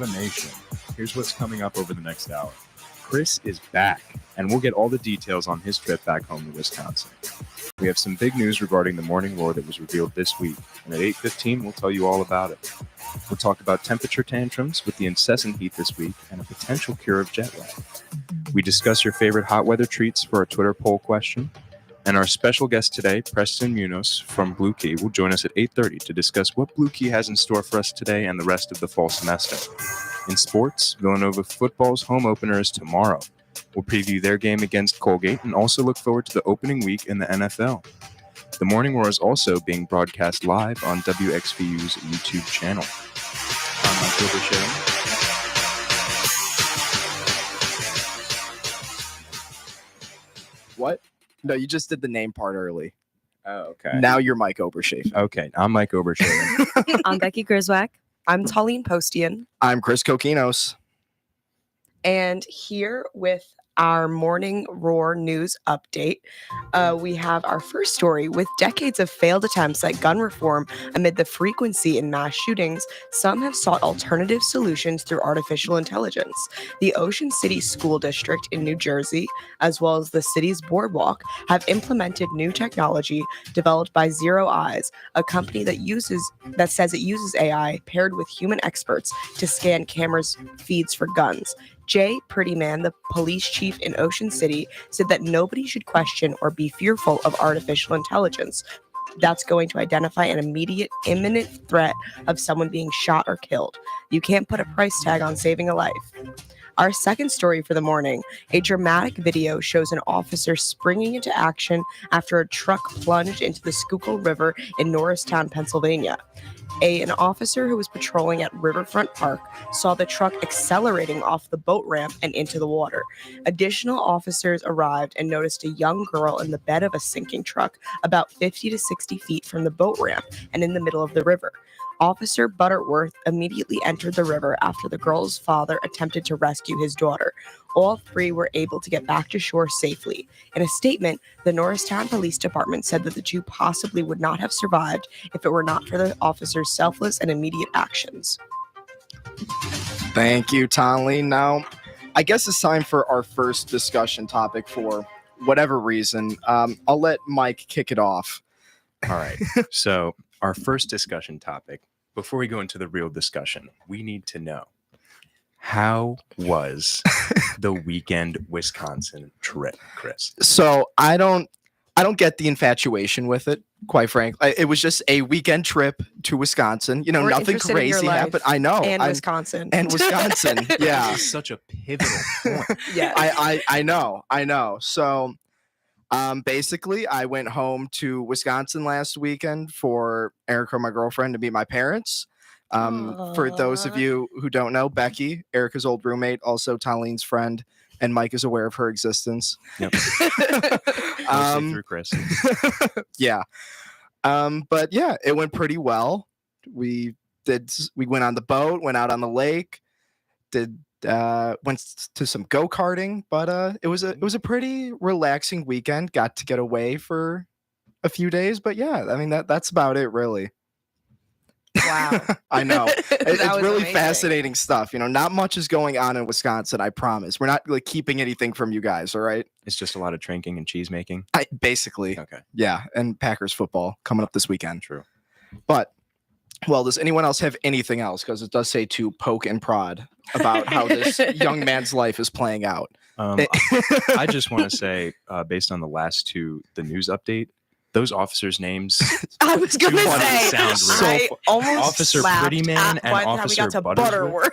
Nova Nation. Here's what's coming up over the next hour. Chris is back, and we'll get all the details on his trip back home to Wisconsin. We have some big news regarding the morning roar that was revealed this week, and at 8:15, we'll tell you all about it. We'll talk about temperature tantrums with the incessant heat this week and a potential cure of jet lag. We discuss your favorite hot weather treats for our Twitter poll question. And our special guest today, Preston Munoz from Blue Key, will join us at 8:30 to discuss what Blue Key has in store for us today and the rest of the fall semester. In sports, Villanova football's home opener is tomorrow. We'll preview their game against Colgate and also look forward to the opening week in the NFL. The Morning Roar is also being broadcast live on WXVU's YouTube channel. I'm Mike Obersham. What? No, you just did the name part early. Oh, okay. Now you're Mike Obershaven. Okay, I'm Mike Obersham. I'm Becky Griswack. I'm Tallene Postian. I'm Chris Kokinos. And here with our Morning Roar news update, we have our first story. With decades of failed attempts at gun reform amid the frequency in mass shootings, some have sought alternative solutions through artificial intelligence. The Ocean City School District in New Jersey, as well as the city's boardwalk, have implemented new technology developed by Zero Eyes, a company that says it uses AI paired with human experts to scan cameras' feeds for guns. Jay Prettyman, the police chief in Ocean City, said that nobody should question or be fearful of artificial intelligence that's going to identify an immediate, imminent threat of someone being shot or killed. You can't put a price tag on saving a life. Our second story for the morning, a dramatic video shows an officer springing into action after a truck plunged into the Schuylkill River in Norristown, Pennsylvania. An officer who was patrolling at Riverfront Park saw the truck accelerating off the boat ramp and into the water. Additional officers arrived and noticed a young girl in the bed of a sinking truck about 50 to 60 feet from the boat ramp and in the middle of the river. Officer Butterworth immediately entered the river after the girl's father attempted to rescue his daughter. All three were able to get back to shore safely. In a statement, the Norristown Police Department said that the two possibly would not have survived if it were not for the officers' selfless and immediate actions. Thank you, Tallene. Now, I guess it's time for our first discussion topic for whatever reason. I'll let Mike kick it off. All right. So our first discussion topic, before we go into the real discussion, we need to know, how was the weekend Wisconsin trip, Chris? So I don't get the infatuation with it, quite frankly. It was just a weekend trip to Wisconsin. You know, We're nothing interested in your crazy life happened. I know. Wisconsin. And Wisconsin. Yeah. This is such a pivotal point. Yeah. I know. So basically I went home to Wisconsin last weekend for Erica, my girlfriend, to meet my parents. For those of you who don't know, Becky, Erica's old roommate, also Tallene's friend, and Mike is aware of her existence. Yep. Mostly through Chris. Yeah. But yeah, it went pretty well. We went on the boat, went out on the lake, went to some go-karting, but it was a pretty relaxing weekend. Got to get away for a few days, but yeah, I mean that's about it really. Wow. I know. It's really amazing. fascinating stuff. You know, not much is going on in Wisconsin, I promise. We're not like keeping anything from you guys, all right? It's just a lot of drinking and cheese making. Basically. Okay. Yeah, and Packers football coming up this weekend. True. But, well, does anyone else have anything else? Because it does say to poke and prod about how this young man's life is playing out. I just want to say, based on the news update, those officers' names. I was going to say, sound I almost Officer laughed Prettyman at and one time Officer we got to Butterworth.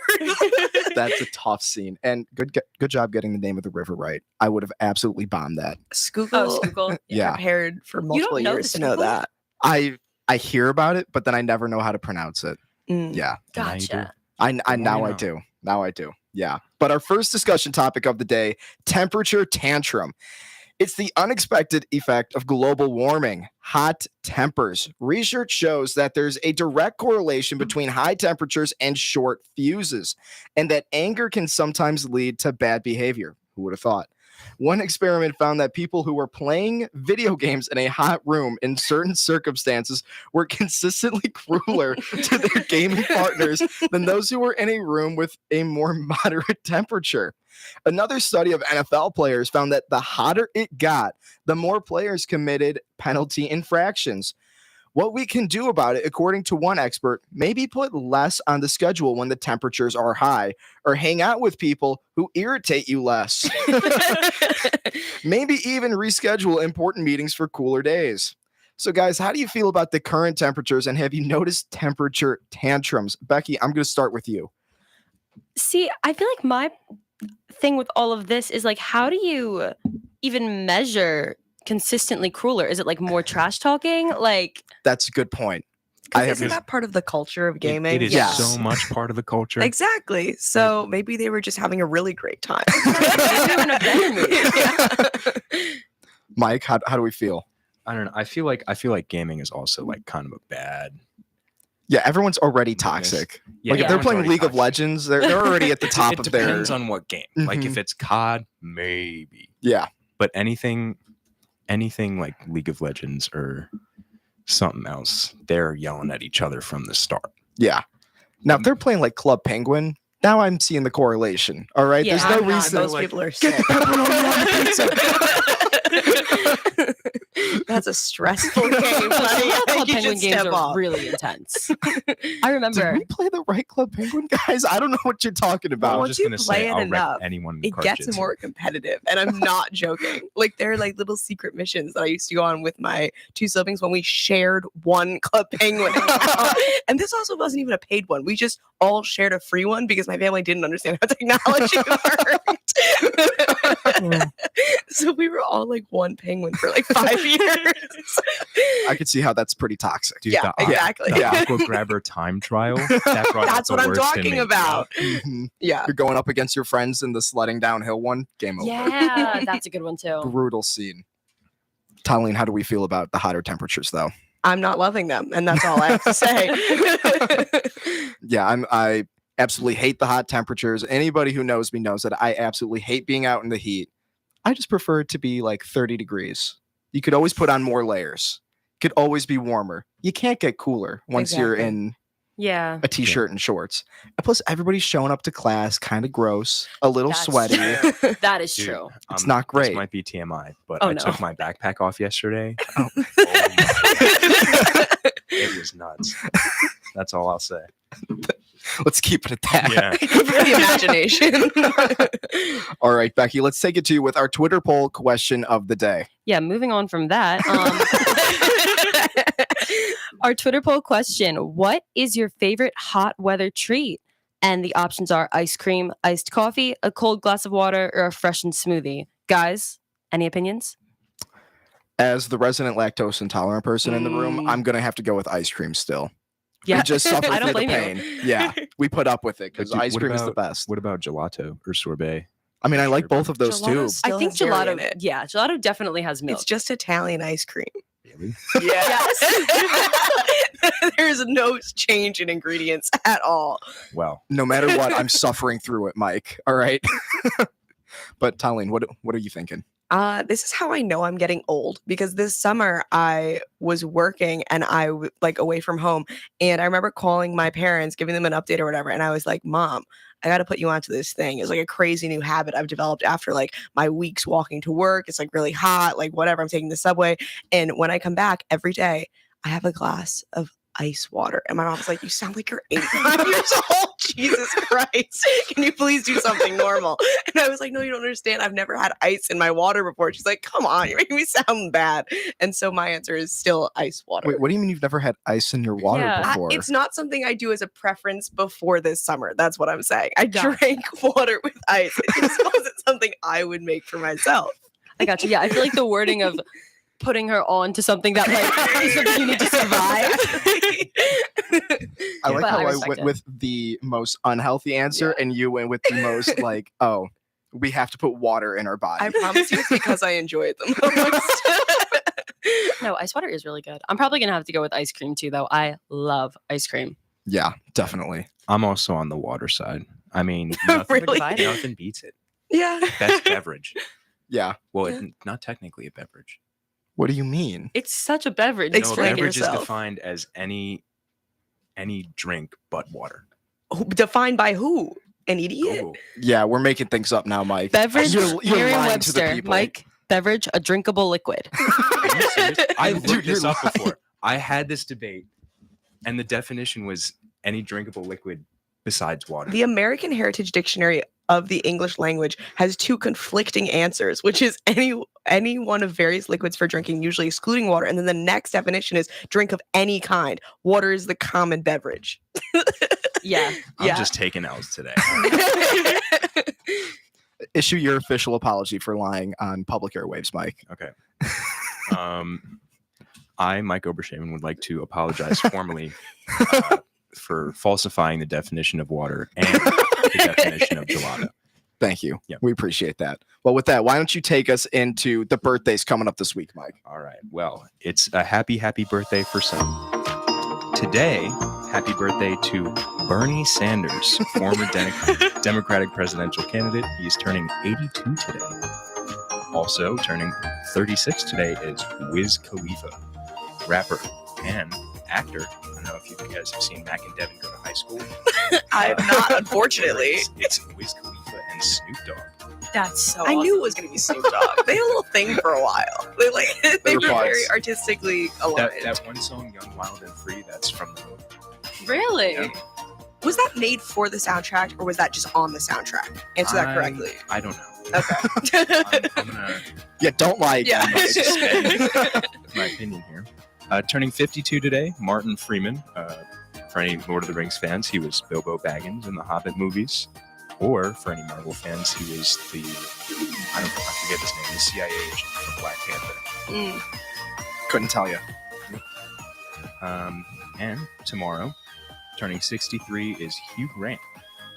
That's a tough scene. And good job getting the name of the river right. I would have absolutely bombed that. Schuylkill. Schuylkill. Yeah. Prepared for multiple know years the to know Schuylkill? that. I hear about it, but then I never know how to pronounce it. Mm. Yeah. Now you do. Gotcha. Now I do. Now I do. Yeah. But our first discussion topic of the day, temperature tantrum. It's the unexpected effect of global warming, hot tempers. Research shows that there's a direct correlation between high temperatures and short fuses, and that anger can sometimes lead to bad behavior. Who would have thought? One experiment found that people who were playing video games in a hot room in certain circumstances were consistently crueler to their gaming partners than those who were in a room with a more moderate temperature. Another study of NFL players found that the hotter it got, the more players committed penalty infractions. What we can do about it, according to one expert, maybe put less on the schedule when the temperatures are high, or hang out with people who irritate you less. Maybe even reschedule important meetings for cooler days. So, guys, how do you feel about the current temperatures, and have you noticed temperature tantrums? Becky, I'm going to start with you. See, I feel like my thing with all of this is like, how do you even measure consistently cooler? Is it like more trash talking? Like, That's a good point. 'Cause I have isn't that part of the culture of gaming? It is Yeah. so much part of the culture. Exactly. So maybe they were just having a really great time. maybe they were in a better mood. Yeah. Mike, how do we feel? I don't know. I feel like gaming is also like kind of a bad. Yeah, everyone's already toxic. Yeah, Like if they're everyone's playing already League of toxic. Legends, they're already at the top It of their. depends on what game. Like Mhm. if it's COD, maybe. Yeah, But anything like League of Legends or something else, they're yelling at each other from the start. yeah. Now if they're playing like Club Penguin, now I'm seeing the correlation. All right, Yeah, there's no I'm not. reason. Those like, people are Get sick. the pepperoni on the pizza. That's a stressful game. Some buddy. of the Club You Penguin should games step are off. really intense. I Did remember. we play the right Club Penguin, guys? I don't know what you're talking I about. Once was just you gonna play say it I'll wreck enough, anyone in the It car gets jitsu. more competitive, and I'm not joking. Like there are like little secret missions that I used to go on with my two siblings when we shared one Club Penguin account. And this also wasn't even a paid one. We just all shared a free one because my family didn't understand how technology worked. So we were all like one penguin for like 5 years. I could see how that's pretty toxic. Dude, Yeah, the, exactly. The Yeah. Aqua Grabber time trial. That brought out That's the what I'm worst in talking me, about. Mhm. Yeah. You're going up against your friends in the sledding downhill one. Game over. Yeah, that's a good one too. Brutal scene. Talene, how do we feel about the hotter temperatures, though? I'm not loving them, and that's all I have to say. Yeah, I absolutely hate the hot temperatures. Anybody who knows me knows that I absolutely hate being out in the heat. I just prefer it to be like 30 degrees. You could always put on more layers. Could always be warmer. You can't get cooler once you're Exactly. in Yeah. a t-shirt and shorts. And plus, everybody's showing up to class kind of gross, a little That's sweaty. true. That is Dude, true. It's not great. This might be TMI, but Oh, I no. took my backpack off yesterday. Oh. It was nuts. That's all I'll say. Let's keep it at that. Yeah. For the imagination. All right, Becky, let's take it to you with our Twitter poll question of the day. Yeah, moving on from that. Our Twitter poll question: what is your favorite hot weather treat? And the options are ice cream, iced coffee, a cold glass of water, or a freshened smoothie. Guys, any opinions? As the resident lactose intolerant person in the room, I'm going to have to go with ice cream still. Yeah, We just suffer I don't through the blame pain. you. Yeah, we put up with it because Dude, ice what cream is the about- best. What about gelato or sorbet? I mean, I like Sherbet? both of those too. Gelato still I think has dairy in gelato. it. Yeah, gelato definitely has milk. It's just Italian ice cream. Really? There's no change in ingredients at all. Well, No matter what, I'm suffering through it, Mike. All right. But Talene, what are you thinking? This is how I know I'm getting old because this summer I was working and like away from home, and I remember calling my parents, giving them an update or whatever, and I was like, "Mom, I got to put you onto this thing." It's like a crazy new habit I've developed after like my weeks walking to work. It's like really hot, like whatever. I'm taking the subway, and when I come back every day, I have a glass of ice water, and my mom's like, "You sound like you're 85 years old. Jesus Christ, can you please do something normal?" And I was like, "No, you don't understand. I've never had ice in my water before." She's like, "Come on, you're making me sound bad." And so my answer is still ice water. Wait, what do you mean you've never had ice in your water Yeah. before? It's not something I do as a preference before this summer. That's what I'm saying. I Gotcha. drank water with ice. It just wasn't something I would make for myself. I got you. Yeah, I feel like the wording of putting her on to something that like is something you need to survive. I like But how I I respect went it. with the most unhealthy answer and you went with the most like, oh, we have to put water in our body. I promise you it's because I enjoy it the most. No, ice water is really good. I'm probably gonna have to go with ice cream too, though. I love ice cream. Yeah, definitely. I'm also on the water side. I mean, nothing, Really? Divided. nothing beats it. Yeah. Best beverage. Yeah. Well, Yeah. not technically a beverage. What do you mean? It's such a beverage. No, a Explain beverage yourself. is defined as any drink but water. Defined by who? An idiot? Google. Yeah, we're making things up now, Mike. Beverage, You're lying to the Merriam-Webster. people. Mike, beverage, a drinkable liquid. Are you serious? I Dude, looked this you're up before. I had this debate, and the definition was any drinkable liquid besides water. The American Heritage Dictionary of the English language has two conflicting answers, which is any one of various liquids for drinking, usually excluding water. And then the next definition is drink of any kind. Water is the common beverage. Yeah. I'm yeah. just taking L's today. Issue your official apology for lying on public airwaves, Mike. Okay. I, Mike Obershaven, would like to apologize formally for falsifying the definition of water and the definition of gelato. Thank you. Yep. We appreciate that. Well, with that, why don't you take us into the birthdays coming up this week, Mike? All right. Well, it's a happy birthday for some. Today, happy birthday to Bernie Sanders, former Democratic presidential candidate. He's turning 82 today. Also turning 36 today is Wiz Khalifa, rapper and actor. I don't know if you guys have seen Mac and Devin go to high school. I have not, unfortunately. It's Wiz Khalifa and Snoop Dogg. That's so I knew it was going to be Snoop Dogg. They had a little thing for a while. They were buds. very artistically aligned. That one song, Young, Wild, and Free, that's from the movie. Really? Yeah. Was that made for the soundtrack, or was that just on the soundtrack? Answer that correctly. I don't know. Okay. I'm gonna Yeah, don't lie. Yeah. my opinion here. Turning 52 today, Martin Freeman. For any Lord of the Rings fans, he was Bilbo Baggins in the Hobbit movies. Or for any Marvel fans, he was I forget his name, the CIA agent from Black Panther. Couldn't tell you. And tomorrow, turning 63 is Hugh Grant.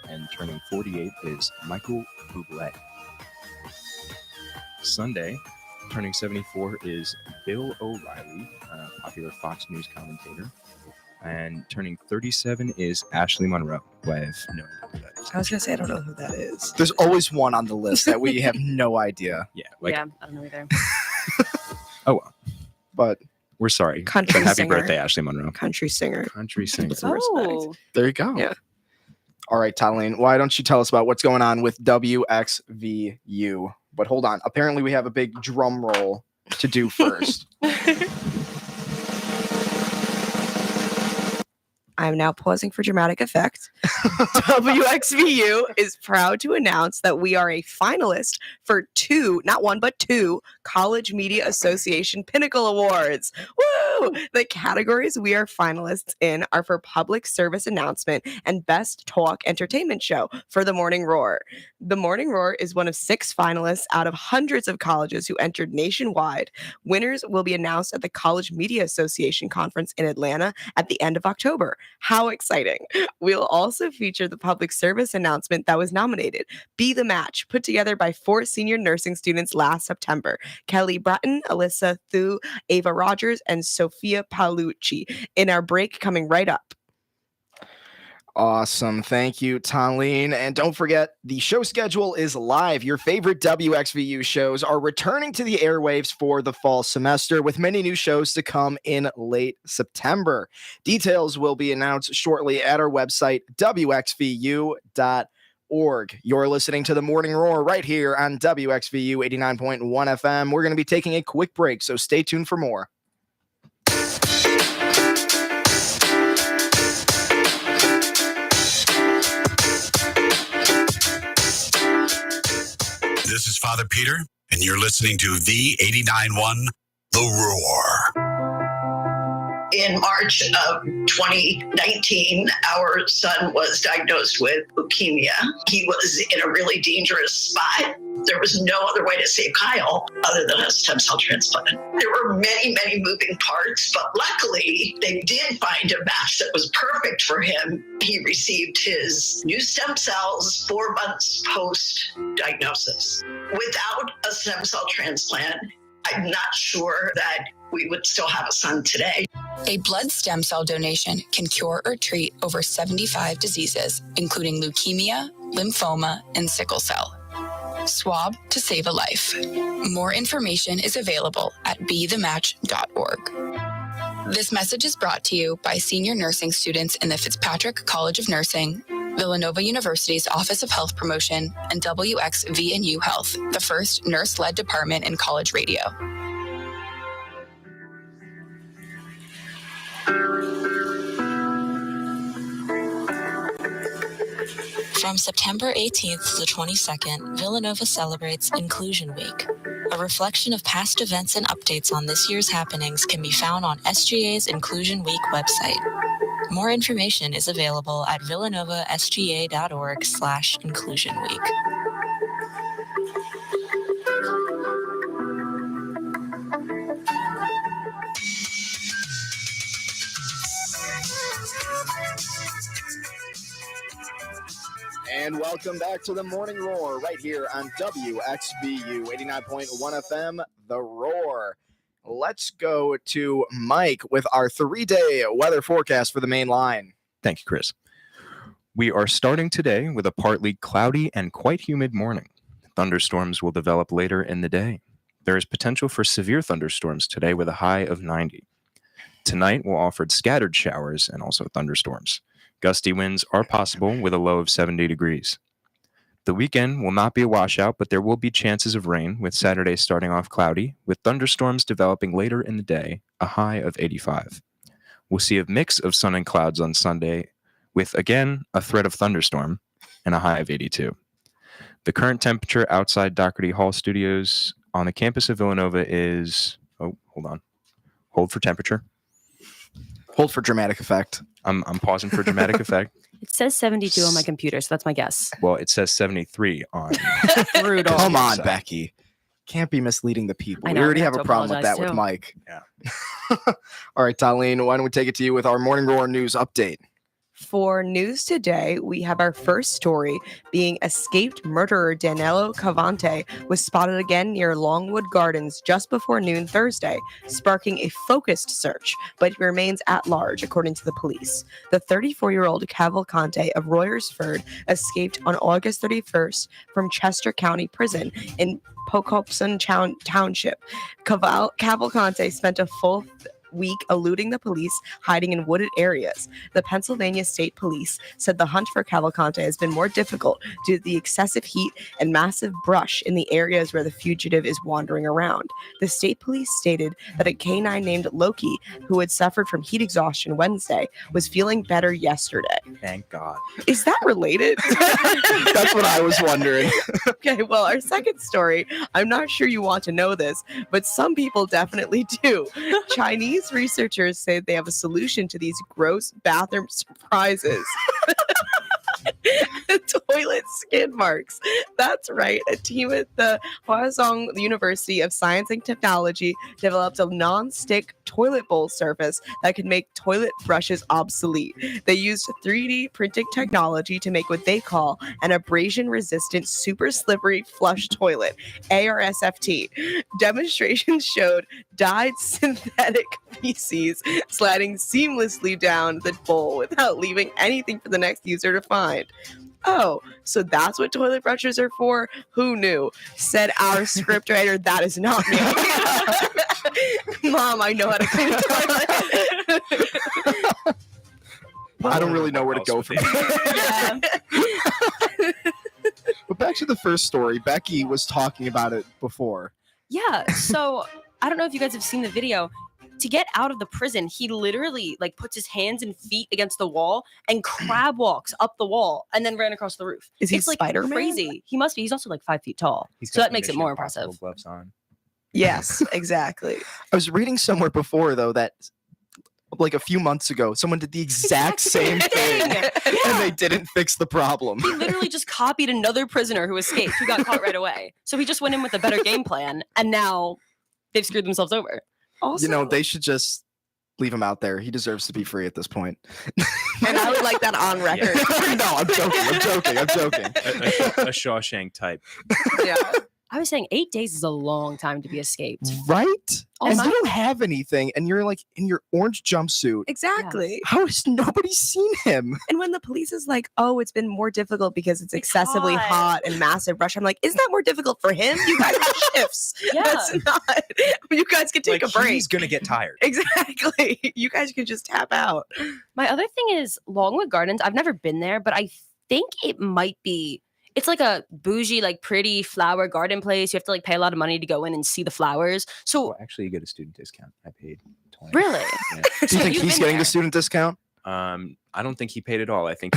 And turning 48 is Michael Bublé. Sunday, turning 74 is Bill O'Reilly, popular Fox News commentator. And turning 37 is Ashley Monroe, who I have no idea who that is. I was going to say, I don't know who that is. There's always one on the list that we have no idea. Yeah, Yeah, I don't know either. oh well, But we're sorry. Country But happy singer. birthday, Ashley Monroe. Country singer. Country singer. Some respect. Oh, there you go. Yeah. All right, Talene, why don't you tell us about what's going on with WXVU? But hold on. Apparently, we have a big drum roll to do first. I'm now pausing for dramatic effect. WXVU is proud to announce that we are a finalist for two, not one, but two College Media Association Pinnacle Awards. Woo! The categories we are finalists in are for Public Service Announcement and Best Talk Entertainment Show for The Morning Roar. The Morning Roar is one of 6 finalists out of hundreds of colleges who entered nationwide. Winners will be announced at the College Media Association Conference in Atlanta at the end of October. How exciting. We'll also feature the public service announcement that was nominated, Be the Match, put together by 4 senior nursing students last September, Kelly Bratton, Alyssa Thu, Ava Rogers, and Sophia Paolucci, in our break coming right up. Awesome. Thank you, Talene. And don't forget, the show schedule is live. Your favorite WXVU shows are returning to the airwaves for the fall semester, with many new shows to come in late September. Details will be announced shortly at our website, wxvu.org. You're listening to The Morning Roar right here on WXVU 89.1 FM. We're going to be taking a quick break, so stay tuned for more. This is Father Peter, and you're listening to V89.1 The Roar. In March of 2019, our son was diagnosed with leukemia. He was in a really dangerous spot. There was no other way to save Kyle other than a stem cell transplant. There were many, many moving parts, but luckily they did find a match that was perfect for him. He received his new stem cells 4 months post-diagnosis. Without a stem cell transplant, I'm not sure that we would still have a son today. A blood stem cell donation can cure or treat over 75 diseases, including leukemia, lymphoma, and sickle cell. Swab to save a life. More information is available at bethematch.org. This message is brought to you by senior nursing students in the Fitzpatrick College of Nursing, Villanova University's Office of Health Promotion, and WXVNU Health, the first nurse-led department in college radio. From September 18th to the 22nd, Villanova celebrates Inclusion Week. A reflection of past events and updates on this year's happenings can be found on SGA's Inclusion Week website. More information is available at villanova.sga.org/Inclusion Week. And welcome back to the Morning Roar right here on WXVU 89.1 FM, The Roar. Let's go to Mike with our 3-day weather forecast for the main line. Thank you, Chris. We are starting today with a partly cloudy and quite humid morning. Thunderstorms will develop later in the day. There is potential for severe thunderstorms today with a high of 90. Tonight will offer scattered showers and also thunderstorms. Gusty winds are possible with a low of 70 degrees. The weekend will not be a washout, but there will be chances of rain, with Saturday starting off cloudy, with thunderstorms developing later in the day, a high of 85. We'll see a mix of sun and clouds on Sunday, with, again, a threat of thunderstorm, and a high of 82. The current temperature outside Doherty Hall Studios on the campus of Villanova is... Oh, hold on. Hold for temperature. Hold for dramatic effect. I'm pausing for dramatic effect. It says 72 on my computer, so that's my guess. Well, it says 73 on. Brutal. Come on, So- Becky. Can't be misleading the people. I We know, already we have have a to problem with that apologize, with too. Mike. Yeah. All right, Talene, why don't we take it to you with our Morning Roar news update? For news today, we have our first story being escaped murderer Danilo Cavante was spotted again near Longwood Gardens just before noon Thursday, sparking a focused search, but he remains at large, according to the police. The 34-year-old Cavalcante of Royersford escaped on August 31st from Chester County Prison in Pocopson Township. Cavalcante spent a full week eluding the police, hiding in wooded areas. The Pennsylvania State Police said the hunt for Cavalcante has been more difficult due to the excessive heat and massive brush in the areas where the fugitive is wandering around. The state police stated that a canine named Loki, who had suffered from heat exhaustion Wednesday, was feeling better yesterday. Thank God. Is that related? That's what I was wondering. Okay, well, our second story, I'm not sure you want to know this, but some people definitely do. Chinese researchers say they have a solution to these gross bathroom surprises. Toilet skid marks. That's right. A team at the Hwasong University of Science and Technology developed a non-stick toilet bowl surface that could make toilet brushes obsolete. They used 3D printing technology to make what they call an abrasion-resistant super slippery flush toilet, ARSFT. Demonstrations showed dyed synthetic feces sliding seamlessly down the bowl without leaving anything for the next user to find. Oh, so that's what toilet brushes are for? Who knew? Said our scriptwriter, that is not me. Mom, I know how to clean a toilet. I don't really know where to go from here. Yeah. But back to the first story. Becky was talking about it before. Yeah. So I don't know if you guys have seen the video. To get out of the prison, he literally like puts his hands and feet against the wall and crab walks up the wall and then ran across the roof. Is he It's like Spider-Man? crazy. He must be. He's also like 5 feet tall. He's So got that the makes it Mission more Impossible impressive. gloves on. Yes, exactly. I was reading somewhere before, though, that like a few months ago, someone did the exact same thing and they didn't fix the problem. He literally just copied another prisoner who escaped, who got caught right away. So he just went in with a better game plan, and now they've screwed themselves over. Also, You know, they should just leave him out there. He deserves to be free at this point. and I would like that on record. No, I'm joking. A Shawshank type. Yeah. I was saying 8 days is a long time to be escaped. Right? Oh And my- you don't have anything, and you're like in your orange jumpsuit. Exactly. How has nobody seen him? And when the police is like, oh, it's been more difficult because it's excessively Because- hot and massive rush, I'm like, isn't that more difficult for him? You guys have shifts. Yeah. That's not, you guys can take Like, a break. he's gonna get tired. Exactly. You guys can just tap out. My other thing is Longwood Gardens. I've never been there, but I think it might be. It's like a bougie, like pretty flower garden place. You have to like pay a lot of money to go in and see the flowers. So Well, actually, you get a student discount. I paid 20. really, Yeah. Do you So think you've he's been getting there. the student discount? I don't think he paid it all. I think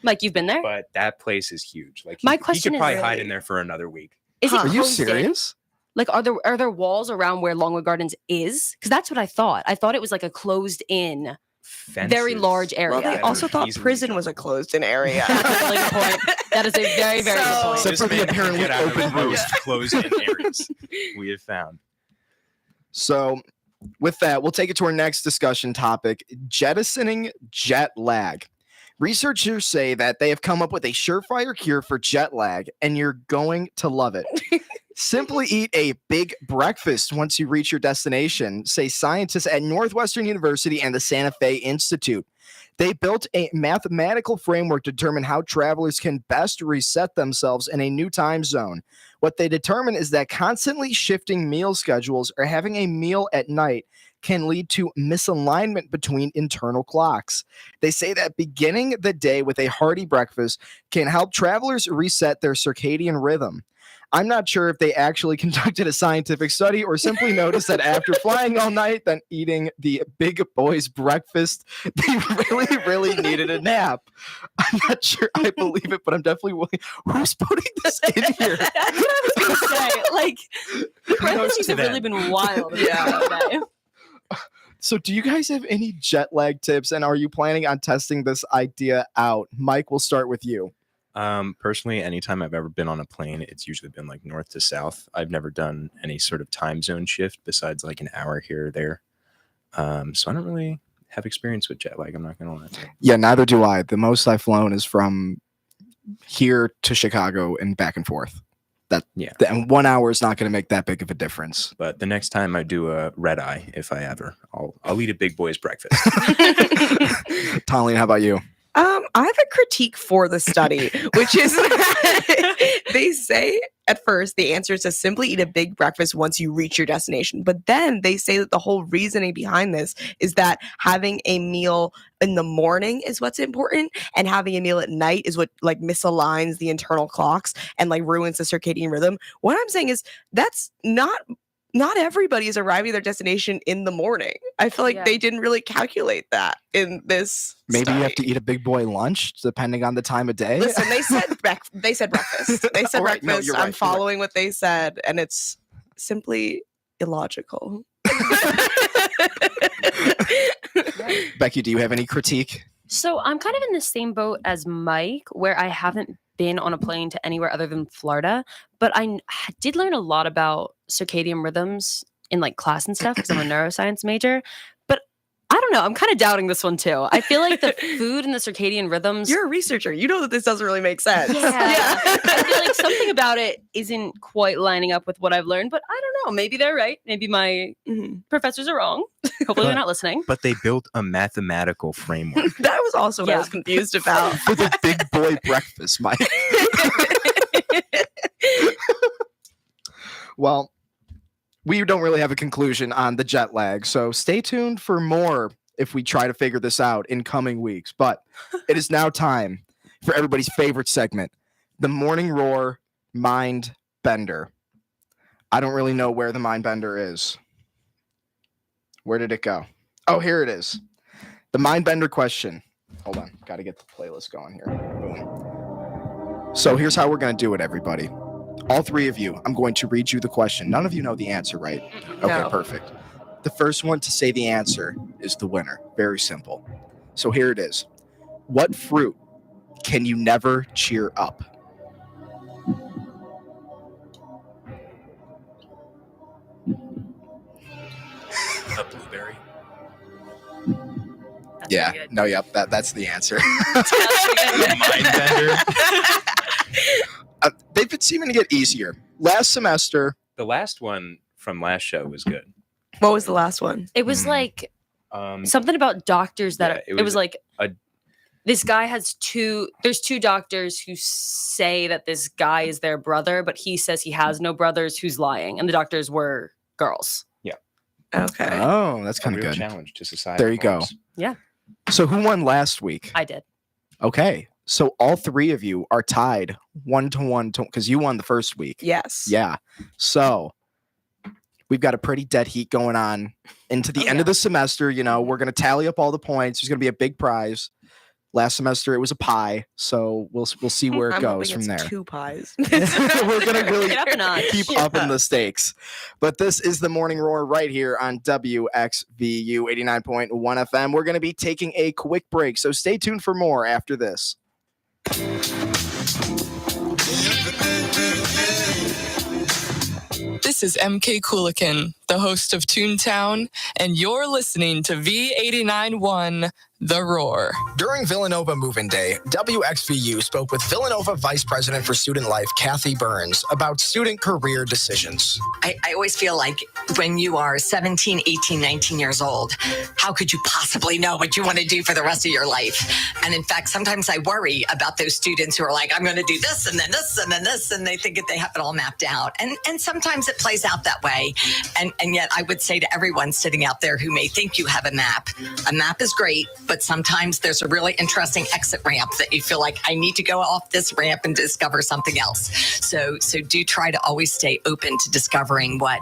Mike, you've been there. but that place is huge. Like My he question could is probably hide really- in there for another week. Is it Are you closed in? serious? Like, are there walls around where Longwood Gardens is? Because that's what I thought. I thought it was like a closed in. Very Fences. large area. Well, they that also would thought easily prison jump was a over. closed-in area. That's a really good point. That is a very, very good So- point. Except for the apparently Get out of open most roof. closed-in areas we have found. So, with that, we'll take it to our next discussion topic: jettisoning jet lag. Researchers say that they have come up with a surefire cure for jet lag, and you're going to love it. Simply eat a big breakfast once you reach your destination, say scientists at Northwestern University and the Santa Fe Institute. They built a mathematical framework to determine how travelers can best reset themselves in a new time zone. What they determine is that constantly shifting meal schedules or having a meal at night can lead to misalignment between internal clocks. They say that beginning the day with a hearty breakfast can help travelers reset their circadian rhythm. I'm not sure if they actually conducted a scientific study or simply noticed that after flying all night, then eating the big boys breakfast, they really needed a nap. I'm not sure I believe it, but I'm definitely willing. Who's putting this in here? That's what I was gonna say. Like, Kudos parentheses to have really them. been wild. Yeah. Today. So, do you guys have any jet lag tips, and are you planning on testing this idea out? Mike, we'll start with you. Personally, anytime I've ever been on a plane, it's usually been like north to south. I've never done any sort of time zone shift besides like an hour here or there. So I don't really have experience with jet lag. I'm not gonna lie. Yeah, neither do I. The most I've flown is from here to Chicago and back and forth. And 1 hour is not going to make that big of a difference. But the next time I do a red eye, if I ever, I'll eat a big boy's breakfast. Tolleen, how about you? I have a critique for the study, which is they say at first the answer is to simply eat a big breakfast once you reach your destination. But then they say that the whole reasoning behind this is that having a meal in the morning is what's important, and having a meal at night is what like misaligns the internal clocks and like ruins the circadian rhythm. What I'm saying is that's not everybody is arriving at their destination in the morning. I feel like Yeah. they didn't really calculate that in this. Maybe you have study. to eat a big boy lunch depending on the time of day. Listen, they said they said breakfast. They said All right, no, breakfast. you're right, I'm you're right. following what they said, and it's simply illogical. Becky, do you have any critique? So I'm kind of in the same boat as Mike, where I haven't been on a plane to anywhere other than Florida, but did learn a lot about circadian rhythms in like class and stuff because I'm a neuroscience major. But I don't know. I'm kind of doubting this one too. I feel like the food and the circadian rhythms. You're a researcher. You know that this doesn't really make sense. Yeah. I feel like something about it isn't quite lining up with what I've learned, but I don't know. Maybe they're right. Maybe my Mhm. professors are wrong. Hopefully they're not listening. But they built a mathematical framework. That was also what I Yeah. was confused about. For the big boy breakfast, Mike. Well, we don't really have a conclusion on the jet lag, so stay tuned for more if we try to figure this out in coming weeks. But it is now time for everybody's favorite segment, the Morning Roar Mind Bender. I don't really know where the Mind Bender is. Where did it go? Oh, here it is. The Mind Bender question. Hold on. Got to get the playlist going here. Boom. So here's how we're going to do it, everybody. All three of you, I'm going to read you the question. None of you know the answer, right? Okay, No. perfect. The first one to say the answer is the winner. Very simple. So here it is. What fruit can you never cheer up? A blueberry. That's Yeah. pretty good. No, yep. That's the answer. Mind bender. it's even to get easier. Last semester, The last one from last show was good. What was the last one? It was like Um, something about doctors that yeah, it was like a- this guy has there's two doctors who say that this guy is their brother, but he says he has no brothers, who's lying, and the doctors were girls. Okay. oh, that's a kind of real good. challenge to society. There you go. Yeah, So who won last week? I did. Okay, so all three of you are tied 1-1 because you won the first week. Yes. Yeah. So we've got a pretty dead heat going on into the end of the semester. You know, we're going to tally up all the points. There's going to be a big prize. Last semester it was a pie, so we'll see where it I'm goes hoping from it's there. 2 pies. We're gonna really Get up a notch. keep upping the stakes. But this is the Morning Roar right here on WXVU 89.1 FM. We're going to be taking a quick break, so stay tuned for more after this. This is MK Coolican, the host of Toontown, and you're listening to V89.1 The Roar. During Villanova Move-In Day, WXVU spoke with Villanova Vice President for Student Life, Kathy Burns, about student career decisions. I always feel like when you are 17, 18, 19 years old, how could you possibly know what you want to do for the rest of your life? And in fact, sometimes I worry about those students who are like, I'm going to do this and then this and then this, and they think that they have it all mapped out. And sometimes it plays out that way. And yet I would say to everyone sitting out there who may think you have a map is great, but sometimes there's a really interesting exit ramp that you feel like I need to go off this ramp and discover something else. So do try to always stay open to discovering what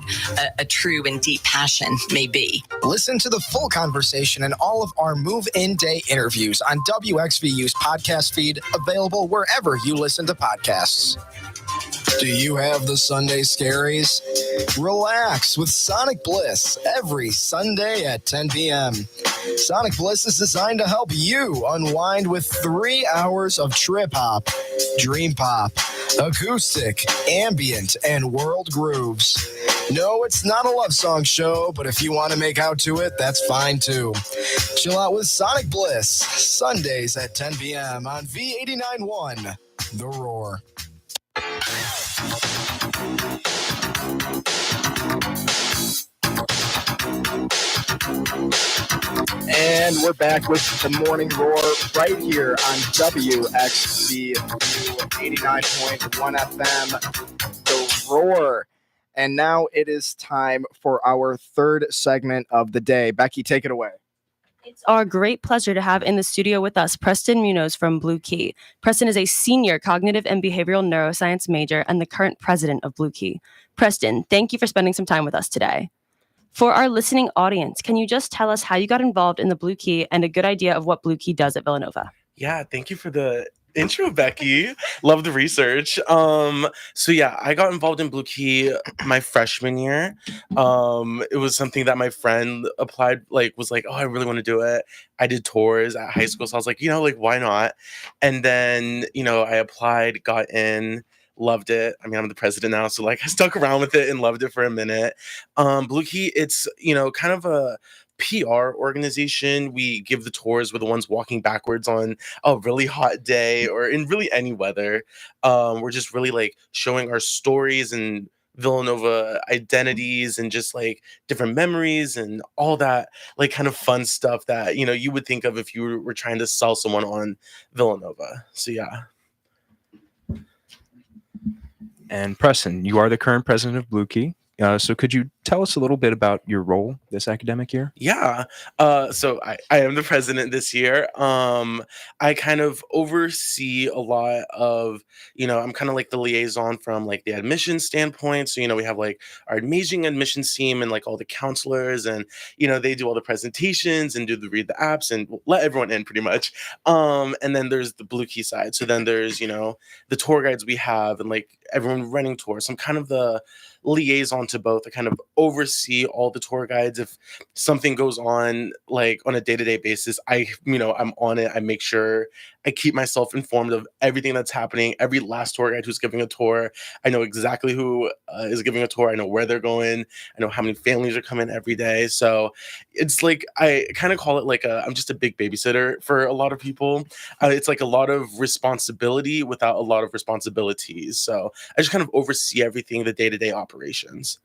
a true and deep passion may be. Listen to the full conversation and all of our Move-In Day interviews on WXVU's podcast feed, available wherever you listen to podcasts. Do you have the Sunday scaries? Relax with Sonic Bliss every Sunday at 10 p.m. Sonic Bliss is designed to help you unwind with 3 hours of trip hop, dream pop, acoustic, ambient, and world grooves. No, it's not a love song show, but if you want to make out to it, that's fine too. Chill out with Sonic Bliss, Sundays at 10 p.m. on V89.1 The Roar. And we're back with the Morning Roar right here on WXVU 89.1 FM, The Roar. And now it is time for our third segment of the day. Becky, take it away. It's our great pleasure to have in the studio with us Preston Munoz from Blue Key. Preston is a senior cognitive and behavioral neuroscience major and the current president of Blue Key. Preston, thank you for spending some time with us today. For our listening audience, can you just tell us how you got involved in the Blue Key and a good idea of what Blue Key does at Villanova? Yeah, thank you for the intro, Becky. Love the research. So yeah, I got involved in Blue Key my freshman year. It was something that my friend applied, was like, oh, I really want to do it. I did tours at high school, so I was like, why not? And then, I applied, got in, loved it. I mean, I'm the president now, so I stuck around with it and loved it for a minute. Blue Key, it's, kind of a PR organization. We give the tours. We're the ones walking backwards on a really hot day or in really any weather. We're just really showing our stories and Villanova identities and just different memories and all that kind of fun stuff that, you would think of if you were trying to sell someone on Villanova. So yeah. And Preston, you are the current president of Blue Key. So could you tell us a little bit about your role this academic year? Yeah. So I am the president this year. I kind of oversee a lot of, I'm kind of the liaison from the admission standpoint. So, we have our amazing admissions team and all the counselors and, they do all the presentations and read the apps and let everyone in pretty much. And then there's the Blue Key side. So then there's, the tour guides we have and everyone running tours. I'm kind of the liaison to both. I kind of oversee all the tour guides. If something goes on like on a day-to-day basis, I'm on it. I make sure I keep myself informed of everything that's happening. Every last tour guide who's giving a tour, I know exactly who is giving a tour. I know where they're going. I know how many families are coming every day. So it's like, I kind of call it like I'm just a big babysitter for a lot of people. It's like a lot of responsibility without a lot of responsibilities. So I just kind of oversee everything, the day-to-day operations.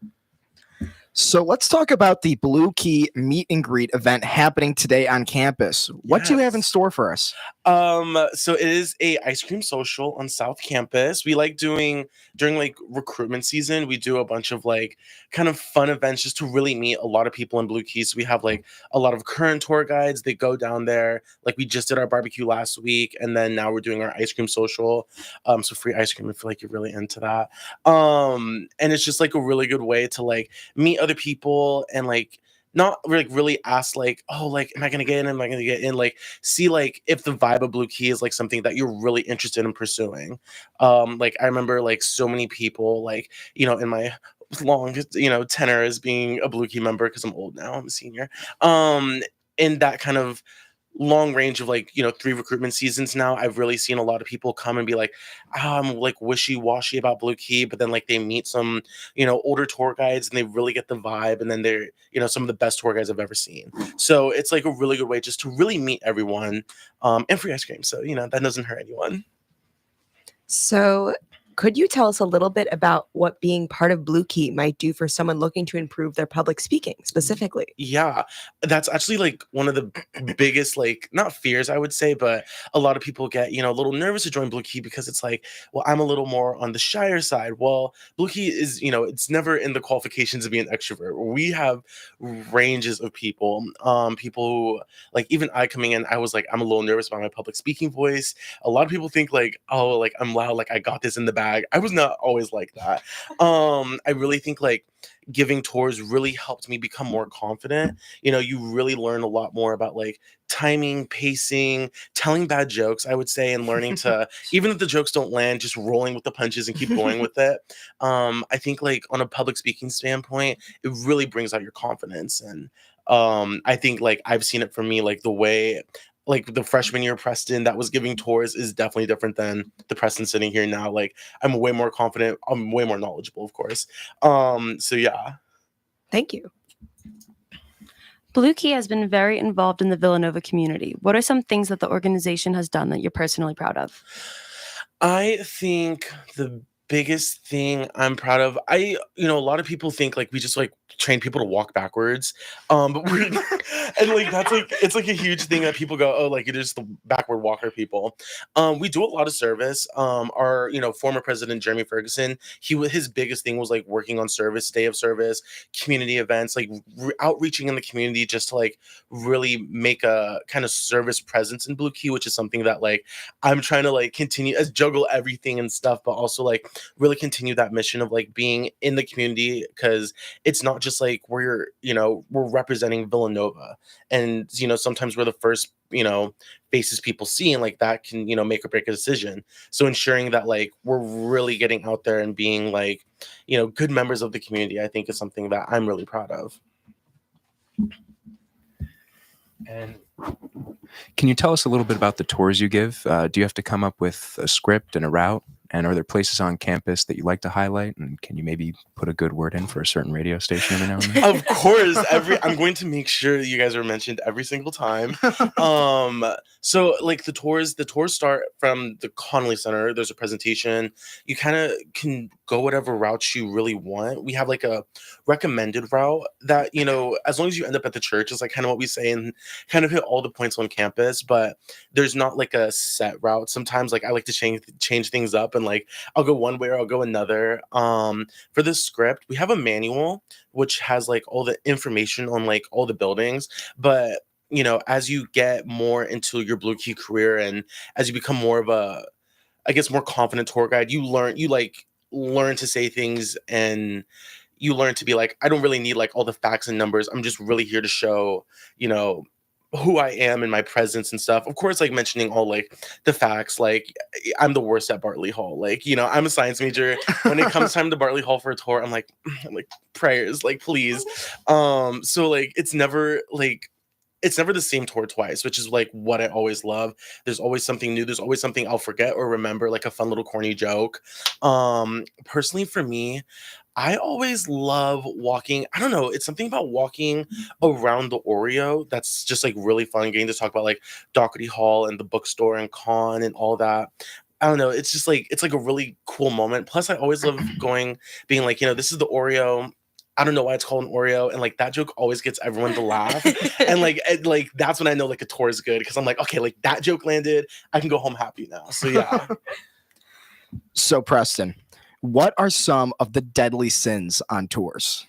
So let's talk about the Blue Key meet and greet event happening today on campus. What do you have in store for us? So it is a ice cream social on South Campus. We like doing during like recruitment season, we do a bunch of like kind of fun events just to really meet a lot of people in Blue Key. So we have like a lot of current tour guides. They go down there. Like we just did our barbecue last week, and then now we're doing our ice cream social. So free ice cream. I feel like you're really into that. And it's just like a really good way to like meet other people and like not really ask like, oh, like, am I gonna get in? Am I gonna get in? Like, see like if the vibe of Blue Key is like something that you're really interested in pursuing. Like I remember like so many people like, in my long, tenor as being a Blue Key member, because I'm old now, I'm a senior. In that kind of long range of like 3 recruitment seasons now, I've really seen a lot of people come and be like, I'm like wishy-washy about Blue Key, but then like they meet some older tour guides and they really get the vibe, and then they're some of the best tour guides I've ever seen. So it's like a really good way just to really meet everyone, and free ice cream, so that doesn't hurt anyone. So could you tell us a little bit about what being part of Blue Key might do for someone looking to improve their public speaking specifically? Yeah, that's actually like one of the biggest, like, not fears, I would say, but a lot of people get, a little nervous to join Blue Key because it's like, well, I'm a little more on the shyer side. Well, Blue Key is, it's never in the qualifications to be an extrovert. We have ranges of people, people who, like, even I coming in, I was like, I'm a little nervous about my public speaking voice. A lot of people think like, oh, like I'm loud, like I got this in the bag. I was not always like that. I really think like giving tours really helped me become more confident. You really learn a lot more about like timing, pacing, telling bad jokes, I would say, and learning to, even if the jokes don't land, just rolling with the punches and keep going with it. I think like on a public speaking standpoint, it really brings out your confidence. And I think like I've seen it for me, like the way like the freshman year Preston that was giving tours is definitely different than the Preston sitting here now. Like I'm way more confident. I'm way more knowledgeable, of course. So yeah. Thank you. Blue Key has been very involved in the Villanova community. What are some things that the organization has done that you're personally proud of? I think the biggest thing I'm proud of, a lot of people think like we just like train people to walk backwards, but we're and like that's like it's like a huge thing that people go, oh, like you're just the backward walker people. We do a lot of service. Our former president Jeremy Ferguson, his biggest thing was like working on service, day of service, community events, like outreaching in the community just to like really make a kind of service presence in Blue Key, which is something that like I'm trying to like continue as juggle everything and stuff, but also like really continue that mission of like being in the community, because it's not just like we're representing Villanova, and sometimes we're the first faces people see, and like that can make or break a decision. So ensuring that like we're really getting out there and being like good members of the community, I think is something that I'm really proud of. And can you tell us a little bit about the tours you give? Do you have to come up with a script and a route? And are there places on campus that you like to highlight? And can you maybe put a good word in for a certain radio station every now and then? Of course. I'm going to make sure that you guys are mentioned every single time. So like the tours start from the Connolly Center. There's a presentation. You kind of can go whatever route you really want. We have like a recommended route that, as long as you end up at the church is like kind of what we say and kind of hit all the points on campus, but there's not like a set route. Sometimes like I like to change things up, and like I'll go one way or I'll go another. For the script, we have a manual which has like all the information on like all the buildings, but as you get more into your Blue Key career and as you become more of a, I guess, more confident tour guide, you learn to say things, and you learn to be like, I don't really need like all the facts and numbers. I'm just really here to show, who I am and my presence and stuff. Of course, like mentioning all like the facts, like I'm the worst at Bartley Hall. Like, you know, I'm a science major. When it comes time to Bartley Hall for a tour, I'm like prayers, like please. So like it's never the same tour twice, which is like what I always love. There's always something new. There's always something I'll forget or remember, like a fun little corny joke. Personally for me, I always love walking. I don't know. It's something about walking around the Oreo that's just like really fun. Getting to talk about like Doherty Hall and the bookstore and con and all that. I don't know. It's just like it's like a really cool moment. Plus, I always love being like, you know, this is the Oreo. I don't know why it's called an Oreo, and like that joke always gets everyone to laugh, and like that's when I know like a tour is good because I'm like, okay, like that joke landed. I can go home happy now. So yeah. So Preston, what are some of the deadly sins on tours?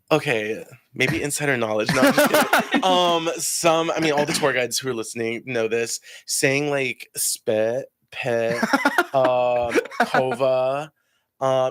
Okay, maybe insider knowledge. No, I'm just kidding. I mean, all the tour guides who are listening know this. Saying like spit, pit, kova,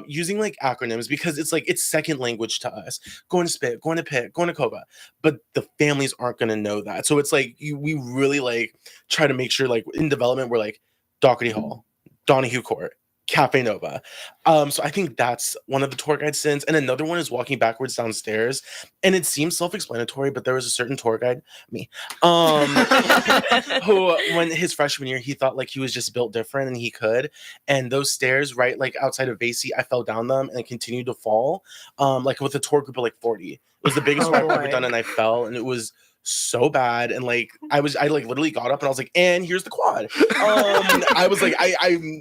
using like acronyms because it's like it's second language to us. Going to spit, going to pit, going to kova, but the families aren't gonna know that. So it's like we really like try to make sure like in development we're like Doherty Hall, Donahue Court, Cafe Nova. So I think that's one of the tour guide sins. And another one is walking backwards downstairs. And it seems self-explanatory, but there was a certain tour guide, me, who when his freshman year, he thought like he was just built different and he could. And those stairs, right, like outside of Vasey, I fell down them and continued to fall. Like with a tour group of like 40. It was the biggest tour I've ever done, and I fell, and it was so bad. And like I like literally got up and I was like, and here's the quad. I was like,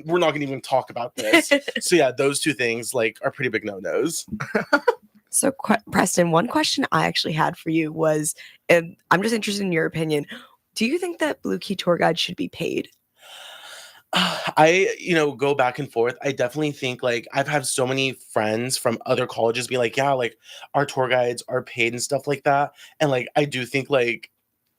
we're not gonna even talk about this. So yeah, those two things like are pretty big no-nos. So Preston, one question I actually had for you was, and I'm just interested in your opinion. Do you think that Blue Key tour guides should be paid? I, go back and forth. I definitely think like I've had so many friends from other colleges be like, yeah, like our tour guides are paid and stuff like that. And like, I do think like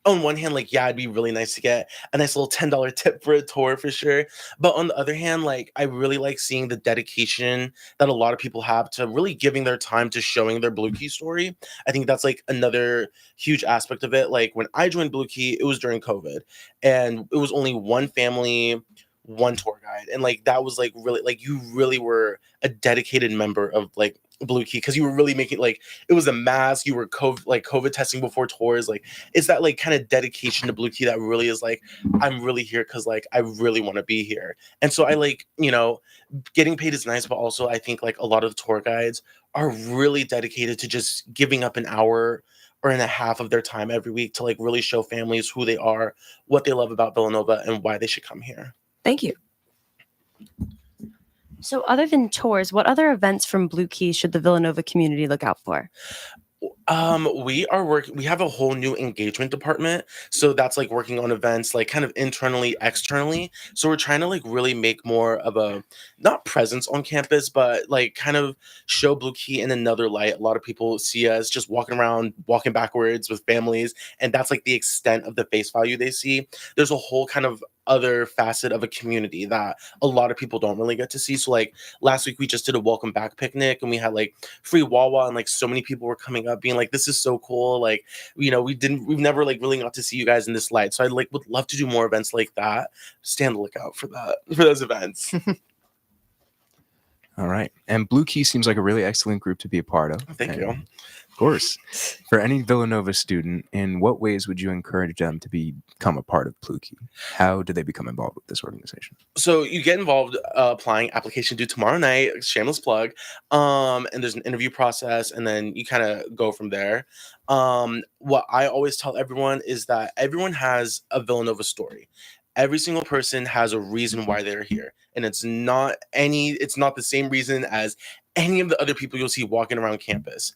on one hand, like, yeah, it'd be really nice to get a nice little $10 tip for a tour for sure. But on the other hand, like, I really like seeing the dedication that a lot of people have to really giving their time to showing their Blue Key story. I think that's like another huge aspect of it. Like when I joined Blue Key, it was during COVID and it was only one family, one tour guide. And like, that was like really, like you really were a dedicated member of like Blue Key because you were really making like it was a mask. You were COVID testing before tours. Like it's that like kind of dedication to Blue Key that really is like I'm really here because like I really want to be here. And so I like getting paid is nice, but also I think like a lot of the tour guides are really dedicated to just giving up an hour or and a half of their time every week to like really show families who they are, what they love about Villanova, and why they should come here. Thank you. So other than tours, what other events from Blue Key should the Villanova community look out for? We have a whole new engagement department. So that's like working on events, like kind of internally, externally. So we're trying to like really make more of a, not presence on campus, but like kind of show Blue Key in another light. A lot of people see us just walking around, walking backwards with families. And that's like the extent of the face value they see. There's a whole kind of other facet of a community that a lot of people don't really get to see. So like last week we just did a welcome back picnic and we had like free Wawa and like so many people were coming up being like, this is so cool. Like, we've never like really got to see you guys in this light. So I like would love to do more events like that. Stay on the lookout for those events. All right. And Blue Key seems like a really excellent group to be a part of. Thank you. Of course. For any Villanova student, in what ways would you encourage them to become a part of Blue Key? How do they become involved with this organization? So you get involved applying, application due tomorrow night, shameless plug. And there's an interview process and then you kind of go from there. What I always tell everyone is that everyone has a Villanova story. Every single person has a reason why they're here. And it's not the same reason as any of the other people you'll see walking around campus.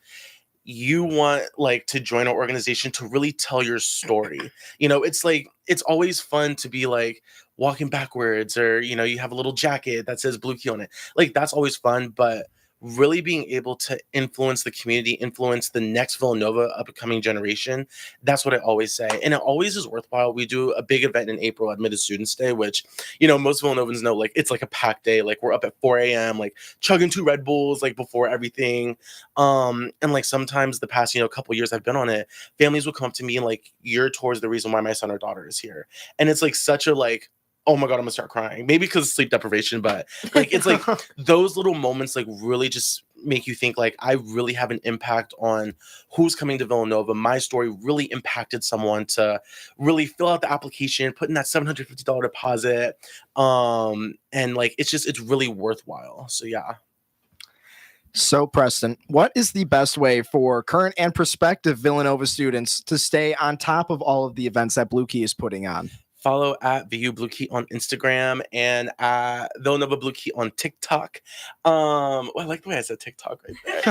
You want like to join our organization to really tell your story. It's like, it's always fun to be like walking backwards or, you have a little jacket that says Blue Key on it. Like that's always fun. But really being able to influence the community, influence the next Villanova upcoming generation. That's what I always say. And it always is worthwhile. We do a big event in April, Admitted Students Day, which, you know, most Villanovans know, like, it's like a packed day. Like, we're up at 4 a.m., like chugging 2 Red Bulls, like before everything. And like sometimes the past, you know, couple years I've been on it, families will come to me and like, you're towards the reason why my son or daughter is here. And it's like such a like, oh my God, I'm gonna start crying. Maybe because of sleep deprivation, but like it's like those little moments like really just make you think like I really have an impact on who's coming to Villanova. My story really impacted someone to really fill out the application, put in that $750 deposit. And like it's really worthwhile. So yeah. So, Preston, what is the best way for current and prospective Villanova students to stay on top of all of the events that Blue Key is putting on? Follow at VU Blue Key on Instagram and at Villanova Blue Key on TikTok. Well, I like the way I said TikTok right there.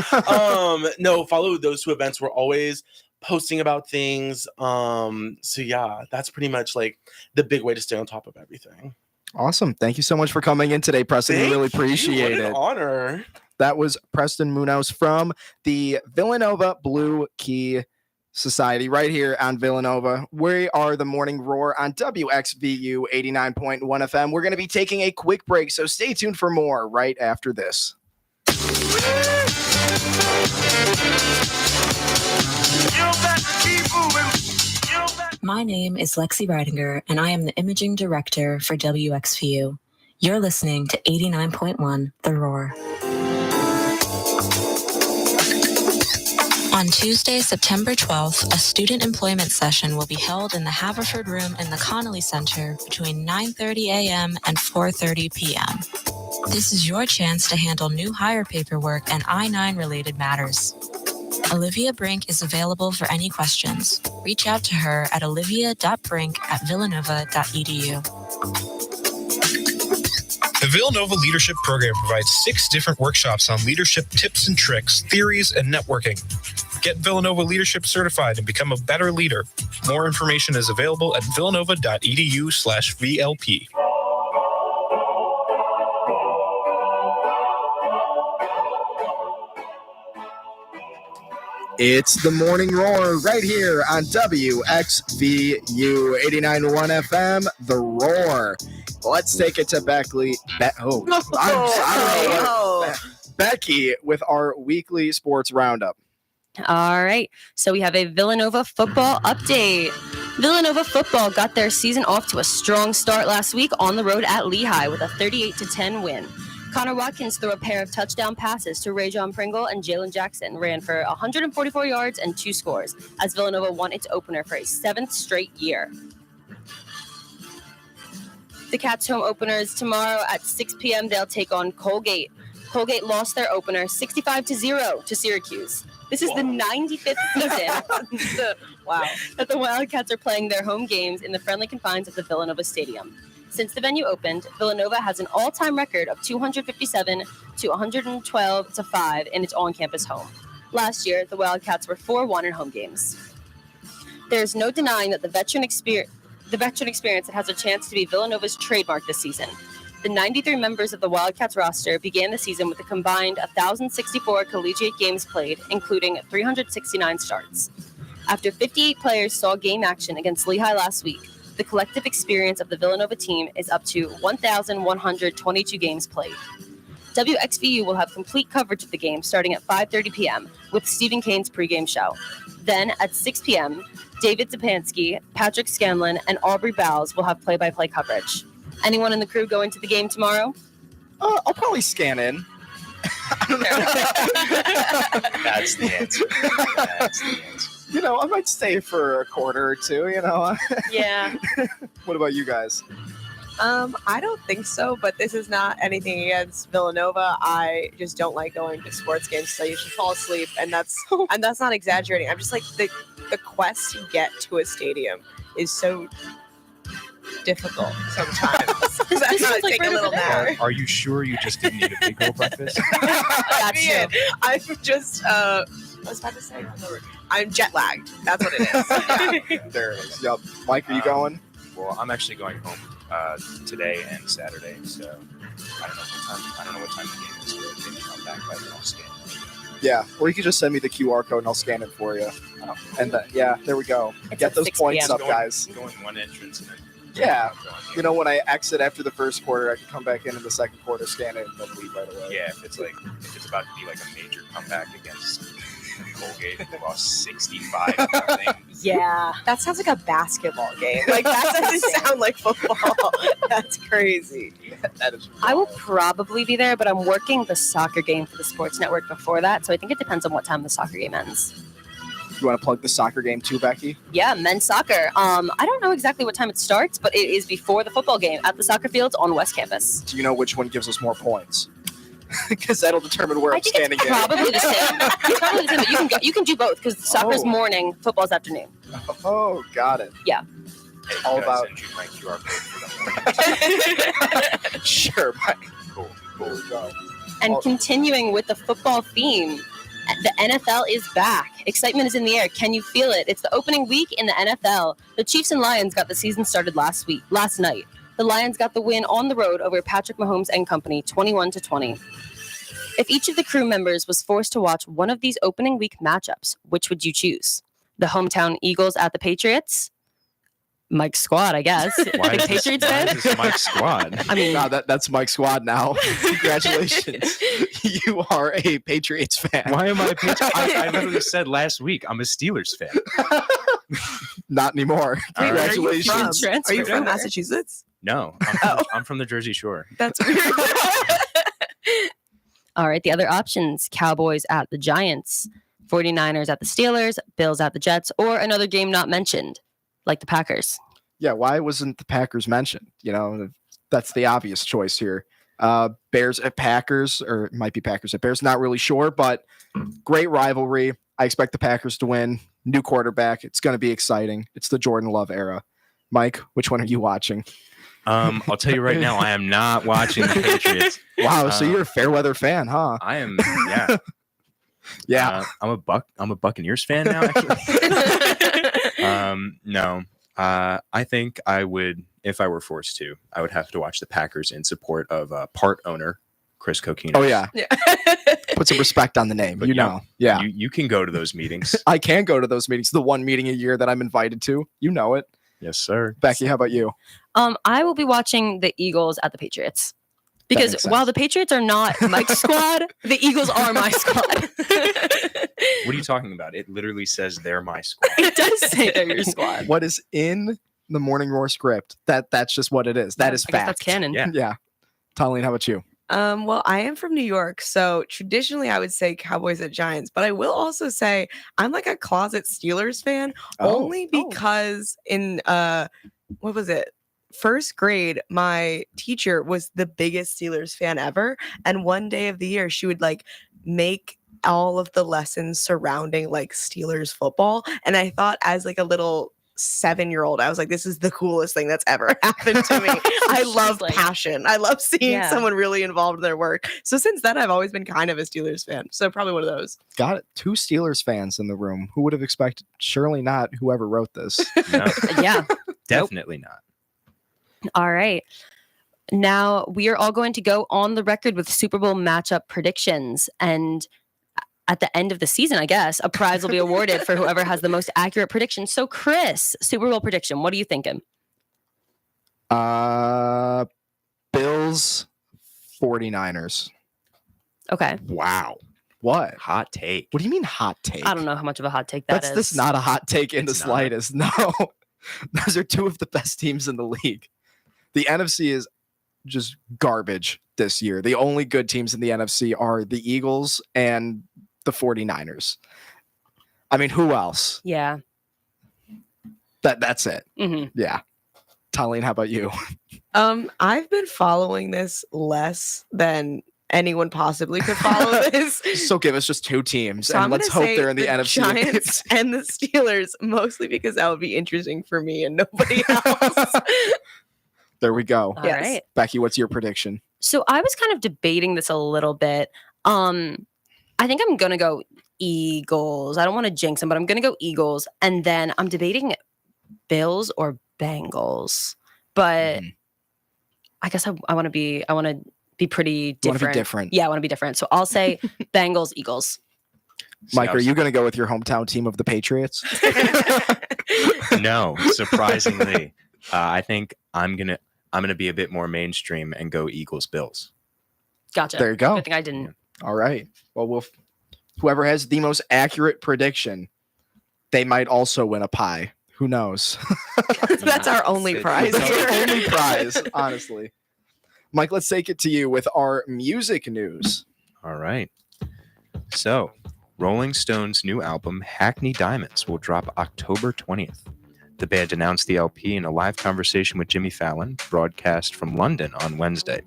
No, follow those 2 events. We're always posting about things. So yeah, that's pretty much like the big way to stay on top of everything. Awesome. Thank you so much for coming in today, Preston. We really appreciate it. What an honor. That was Preston Munoz from the Villanova Blue Key Society right here on Villanova. We are the Morning Roar on WXVU 89.1 FM. We're going to be taking a quick break, so stay tuned for more right after this. My name is Lexi Reidinger, and I am the Imaging Director for WXVU. You're listening to 89.1 The Roar. On Tuesday, September 12th, a student employment session will be held in the Haverford Room in the Connolly Center between 9:30 a.m. and 4:30 p.m. This is your chance to handle new hire paperwork and I-9 related matters. Olivia Brink is available for any questions. Reach out to her at olivia.brink@villanova.edu. The Villanova Leadership Program provides 6 different workshops on leadership tips and tricks, theories, and networking. Get Villanova Leadership certified and become a better leader. More information is available at villanova.edu/VLP. It's the Morning Roar right here on WXVU 89.1 FM, The Roar. Let's take it to Becky with our weekly sports roundup. All right. So we have a Villanova football update. Villanova football got their season off to a strong start last week on the road at Lehigh with a 38-10 win. Connor Watkins threw a pair of touchdown passes to Rajon Pringle, and Jalen Jackson ran for 144 yards and 2 scores as Villanova won its opener for a 7th straight year. The Cats' home opener is tomorrow at 6 p.m. They'll take on Colgate. Colgate lost their opener 65-0 to Syracuse. This is the 95th season that the Wildcats are playing their home games in the friendly confines of the Villanova Stadium. Since the venue opened, Villanova has an all-time record of 257 to 112-5 in its on-campus home. Last year, the Wildcats were 4-1 in home games. There's no denying that the veteran experience that has a chance to be Villanova's trademark this season. The 93 members of the Wildcats roster began the season with a combined 1,064 collegiate games played, including 369 starts. After 58 players saw game action against Lehigh last week, the collective experience of the Villanova team is up to 1,122 games played. WXVU will have complete coverage of the game starting at 5:30 p.m. with Stephen Kane's pregame show. Then at 6 p.m., David Zapansky, Patrick Scanlon, and Aubrey Bowles will have play-by-play coverage. Anyone in the crew going to the game tomorrow? I'll probably scan in. That's the answer. That's the answer. You know, I might stay for a quarter or two, you know. Yeah. What about you guys? I don't think so, but this is not anything against Villanova. I just don't like going to sports games, so you should fall asleep, and that's not exaggerating. I'm just like the quest to get to a stadium is so difficult sometimes. That's gonna take a little nap. Are you sure you just didn't eat a big old breakfast? That's true. I'm just I was about to say another word. I'm jet lagged. That's what it is. Yeah, there it is. Yep. Mike, are you going? Well, I'm actually going home today and Saturday, so I don't know what time the game is. Where they come back by the scan. Yeah, or you could just send me the QR code and I'll scan it for you. And yeah, there we go. It's Get at those 6 points p.m. up, guys. Go in one entrance and then. Yeah. You know, when I exit after the first quarter, I can come back in the second quarter, scan it, and then leave right away. Yeah, if it's about to be like a major comeback against Colgate, who lost 65 nothing. Yeah, that sounds like a basketball game. Like that doesn't sound like football. That's crazy. That is. I will probably be there, but I'm working the soccer game for the Sports Network before that, so I think it depends on what time the soccer game ends. You want to plug the soccer game too, Becky? Yeah, men's soccer. I don't know exactly what time it starts, but it is before the football game at the soccer fields on West Campus. Do you know which one gives us more points? Because that'll determine where I I'm think standing. it's probably the same. It's probably the same, but you can do both because soccer's Oh. morning, football's afternoon. Oh, got it. Yeah. Hey, All can I about- send you my QR code for the Sure, Mike. Cool. There we go. And continuing with the football theme, the NFL is back. Excitement is in the air. Can you feel it? It's the opening week in the NFL. The Chiefs and Lions got the season started last night. The Lions got the win on the road over Patrick Mahomes and company, 21-20. If each of the crew members was forced to watch one of these opening week matchups, which would you choose? The hometown Eagles at the Patriots? Mike's squad, I guess. Why Big is this- Patriots why fan? is this Mike's squad? I mean, Wow, that's Mike's squad now. Congratulations. You are a Patriots fan. Why am I a Patriots? I literally said last week I'm a Steelers fan. Not anymore. All right. Congratulations. Are you from Massachusetts? No, I'm from the Jersey Shore. That's weird. all right, the other options, Cowboys at the Giants, 49ers at the Steelers, Bills at the Jets, or another game not mentioned, like the Packers. Yeah, why wasn't the Packers mentioned? You know, that's the obvious choice here. Bears at Packers, or it might be Packers at Bears, not really sure, but great rivalry. I expect the Packers to win. New quarterback. It's going to be exciting. It's the Jordan Love era. Mike, which one are you watching? I'll tell you right now, I am not watching the Patriots. Wow, so you're a fair weather fan, huh? I am. Yeah. Yeah. I'm a Buccaneers fan now. Actually. No. I think I would, if I were forced to, I would have to watch the Packers in support of part owner Chris Coquino. Oh yeah. Put some respect on the name. But you know. Yeah. You can go to those meetings. I can go to those meetings. The one meeting a year that I'm invited to. You know it. Yes, sir. Becky, how about you? I will be watching the Eagles at the Patriots. makes Because sense. while the Patriots are not Mike's squad, the Eagles are my squad. What are you talking about? It literally says they're my squad. It does say they're your squad. What is in the Morning Roar script? That's just what it is. That is I guess fact. that's canon. Yeah. Yeah. Talene, how about you? Well, I am from New York, so traditionally I would say Cowboys at Giants, but I will also say I'm like a closet Steelers fan, only because in what was it? First grade, my teacher was the biggest Steelers fan ever, and one day of the year she would like make all of the lessons surrounding like Steelers football, and I thought as like a little 7-year-old, I was like, this is the coolest thing that's ever happened to me. I love passion. I love seeing someone really involved in their work. So since then, I've always been kind of a Steelers fan. So probably one of those. Got it. 2 Steelers fans in the room. Who would have expected? Surely not whoever wrote this. No, Yeah. definitely not. All right. Now we are all going to go on the record with Super Bowl matchup predictions. And at the end of the season, I guess, a prize will be awarded for whoever has the most accurate prediction. So, Chris, Super Bowl prediction. What are you thinking? Bills, 49ers. Okay. Wow. What? Hot take. What do you mean hot take? I don't know how much of a hot take that is. That's not a hot take in the It's not. slightest. No. Those are 2 of the best teams in the league. The NFC is just garbage this year. The only good teams in the NFC are the Eagles and the 49ers. I mean, who else? Yeah. That's it. Mhm. Yeah. Talene, how about you? I've been following this less than anyone possibly could follow this. So give us just 2 teams So and I'm let's gonna hope say they're in the NFC. Giants and the Steelers, mostly because that would be interesting for me and nobody else. There we go. All right. Becky, what's your prediction? So I was kind of debating this a little bit. I think I'm going to go Eagles. I don't want to jinx them, but I'm going to go Eagles. And then I'm debating Bills or Bengals. But I guess I want to be be pretty You wanna be different. different. Yeah, I want to be different. So I'll say Bengals, Eagles. Mike, are you going to go with your hometown team of the Patriots? No, surprisingly, I think I'm gonna be a bit more mainstream and go Eagles Bills. Gotcha. There you go. I think I didn't. All right. Well, whoever has the most accurate prediction, they might also win a pie. Who knows? That's our only prize. That's our only prize, honestly. Mike, let's take it to you with our music news. All right. So, Rolling Stone's new album, Hackney Diamonds, will drop October 20th. The band announced the LP in a live conversation with Jimmy Fallon, broadcast from London on Wednesday.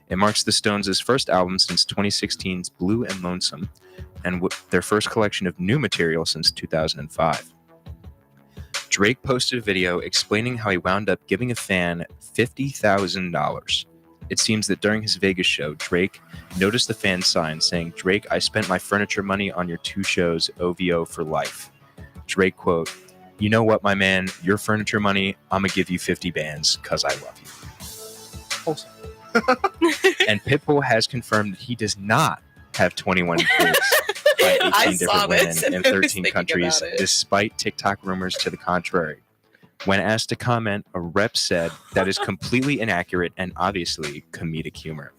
It marks the Stones' first album since 2016's Blue and Lonesome, and their first collection of new material since 2005. Drake posted a video explaining how he wound up giving a fan $50,000. It seems that during his Vegas show, Drake noticed the fan sign saying, "Drake, I spent my furniture money on your 2 shows, OVO for life." Drake quote, "You know what, my man, your furniture money, I'm gonna give you 50 bands because I love you." Awesome. And Pitbull has confirmed that he does not have 21 kids by 18 I saw different this women in and I was 13 thinking countries, about it. despite TikTok rumors to the contrary. When asked to comment, a rep said that is completely inaccurate and obviously comedic humor.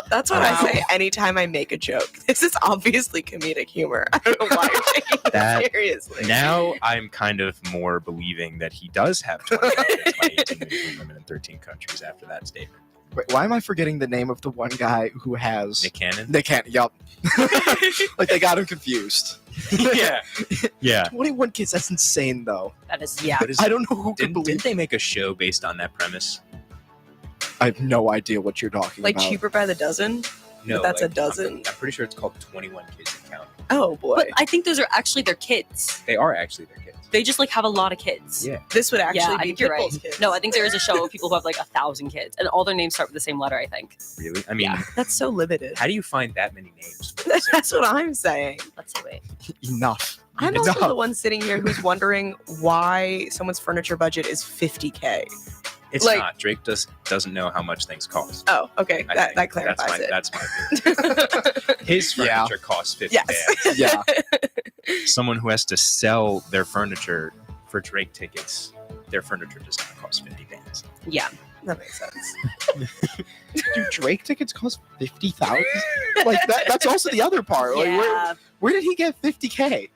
That's what I say anytime I make a joke. This is obviously comedic humor. I don't know why you're taking That- it seriously. Now I'm kind of more believing that he does have 21 kids by 18 different women in 13 countries after that statement. Wait, why am I forgetting the name of the one guy who has Nick Cannon? Nick Cannon? Yup. Like they got him confused. Yeah. Yeah. 21 kids. That's insane, though. That is, yeah. What is I don't know who could Didn't believe. they make a show based on that premise? I have no idea what you're talking Like about. cheaper by the dozen? No, But that's like, a dozen. I'm pretty sure it's called 21 Kids and Counting. Oh boy. But I think those are actually their kids. They are actually their kids. They just like have a lot of kids. Yeah. This would actually Yeah, I be think you're right. Pitbull's kids. No, I think there is a show of people who have like 1,000 kids, and all their names start with the same letter. I think. Really? I mean, That's so limited. how do you find that many names? for the same That's what I'm saying. Let's see. Wait. Enough. I'm Enough. also the one sitting here who's wondering why someone's furniture budget is $50K. It's Like- not. Drake doesn't know how much things cost. Oh, okay. I That think. clarifies it. That's my theory. His Yeah. furniture costs 50 Yes. bands. Yeah. Someone who has to sell their furniture for Drake tickets, their furniture does not cost 50 bands. Yeah. That makes sense. Dude, Drake tickets cost 50,000. Like that's also the other part. Like Yeah. where did he get 50K?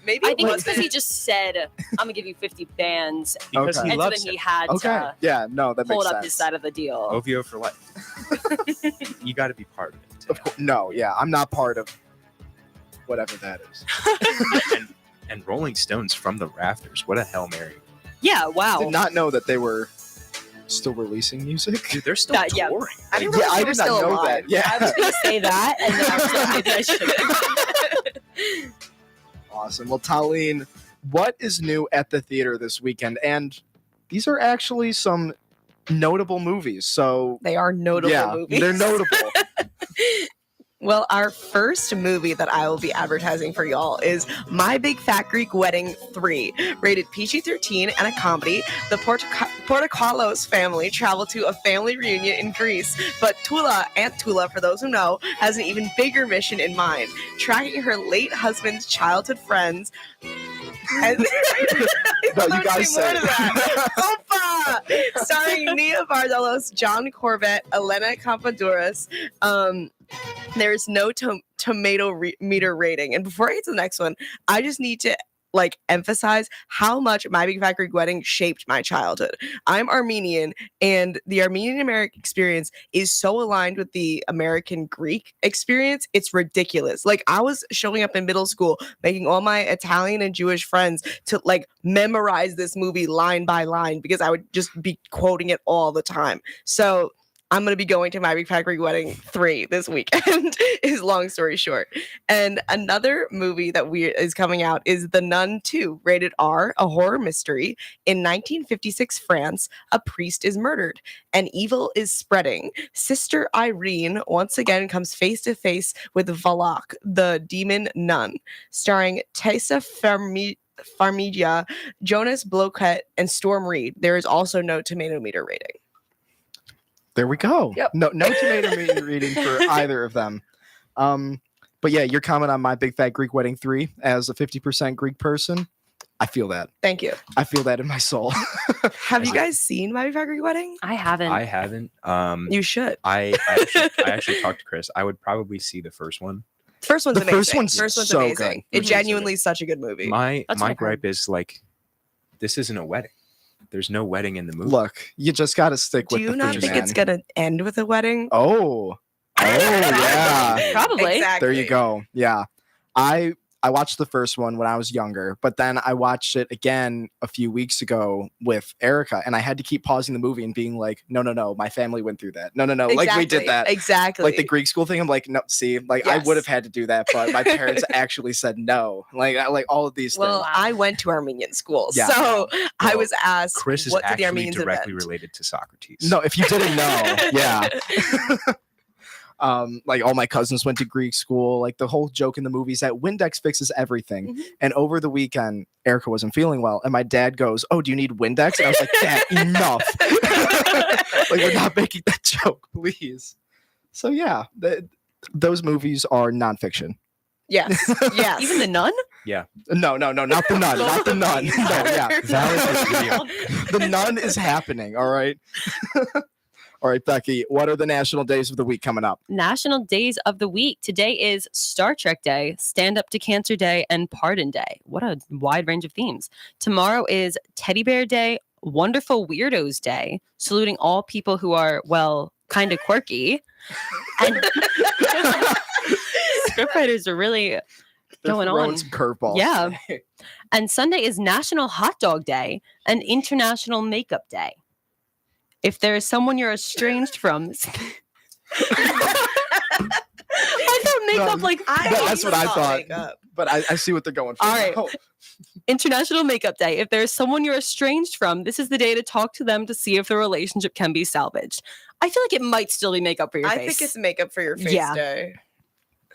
Maybe I it think it's was because he just said, "I'm gonna give you 50 bands," Because Okay. he and so loves then it. he had Okay. to Yeah. No, that hold makes up sense. his side of the deal. OVO for life. You got to be part of it. Of course. No. Yeah. I'm not part of whatever that is. And Rolling Stones from the rafters. What a Hail Mary. Yeah. Wow. Did not know that they were still releasing music. Dude, they're still That- yeah. touring. I didn't Yeah, realize I they did were not still know alive. that. Yeah. I was gonna say that, and then I was like, maybe I shouldn't. Awesome. Well, Talene, what is new at the theater this weekend? And these are actually some notable movies. So They are notable yeah, movies. they're notable. Well, our first movie that I will be advertising for y'all is My Big Fat Greek Wedding 3, rated PG-13 and a comedy. The Portokalos family travel to a family reunion in Greece, but Aunt Tula, for those who know, has an even bigger mission in mind, tracking her late husband's childhood friends. And No, you guys say it. Opa! Starring Nia Vardalos, John Corbett, Elena Campadouros. There's no tomato meter rating. And before I get to the next one, I just need to emphasize how much My Big Fat Greek Wedding shaped my childhood. I'm Armenian, and the Armenian American experience is so aligned with the American Greek experience. It's ridiculous. Like, I was showing up in middle school, making all my Italian and Jewish friends to memorize this movie line by line because I would just be quoting it all the time. So I'm going to be going to My Big Fat Greek Wedding 3 this weekend, is long story short. And another movie that is coming out is The Nun 2, rated R, a horror mystery. In 1956 France, a priest is murdered and evil is spreading. Sister Irene once again comes face to face with Valak, the demon nun, starring Tessa Farmiga, Jonas Bloquet, and Storm Reed. There is also no tomato meter rating. There we go. Yep. No tomato meat reading for either of them. But yeah, your comment on My Big Fat Greek Wedding 3 as a 50% Greek person, I feel that. Thank you. I feel that in my soul. Have you guys seen My Big Fat Greek Wedding? I haven't. I haven't. You should. I actually talked to Chris. I would probably see the first one. First one's The amazing. first one's First one's so amazing. good. It genuinely is such a good movie. My That's what I've gripe is like, this isn't a wedding. There's no wedding in the movie. Look, you just got to stick Do with you the not theme, think man. it's gonna end with a wedding? Oh, yeah. Probably. Exactly. There you go. Yeah. I watched the first one when I was younger, but then I watched it again a few weeks ago with Erica, and I had to keep pausing the movie and being like, no, my family went through that. No, like we did that. Exactly. Like the Greek school thing. I'm like, no, see, like I Yes. would have had to do that, but my parents actually said no. Like all of these Well, things. I went to Armenian school, Yeah. so I Well, was asked, Chris is what did the actually Armenians directly invent? related to Socrates. No, if you didn't know, yeah. Like all my cousins went to Greek school. Like the whole joke in the movie is that Windex fixes everything. Mhm. And over the weekend, Erica wasn't feeling well, and my dad goes, "Oh, do you need Windex?" And I was like, "Dad, enough! Like we're not making that joke, please." So yeah, those movies are nonfiction. Yes, yes. Even The Nun? Yeah. No, not the nun, not the nun. No, yeah, That is real. the nun is happening. All right. All right, Becky, what are the national days of the week coming up? National Days of the Week. Today is Star Trek Day, Stand Up to Cancer Day, and Pardon Day. What a wide range of themes. Tomorrow is Teddy Bear Day, Wonderful Weirdos Day, saluting all people who are, well, kind of quirky. And scriptwriters are really They're going throwing on. some curveballs. Yeah. And Sunday is National Hot Dog Day and International Makeup Day. If there is someone you're estranged from, I thought makeup No, like that's what I thought. Makeup. But I see what they're going for. All right. Oh, International Makeup Day. If there is someone you're estranged from, this is the day to talk to them to see if the relationship can be salvaged. I feel like it might still be makeup for your I face. think it's makeup for your face Yeah. day.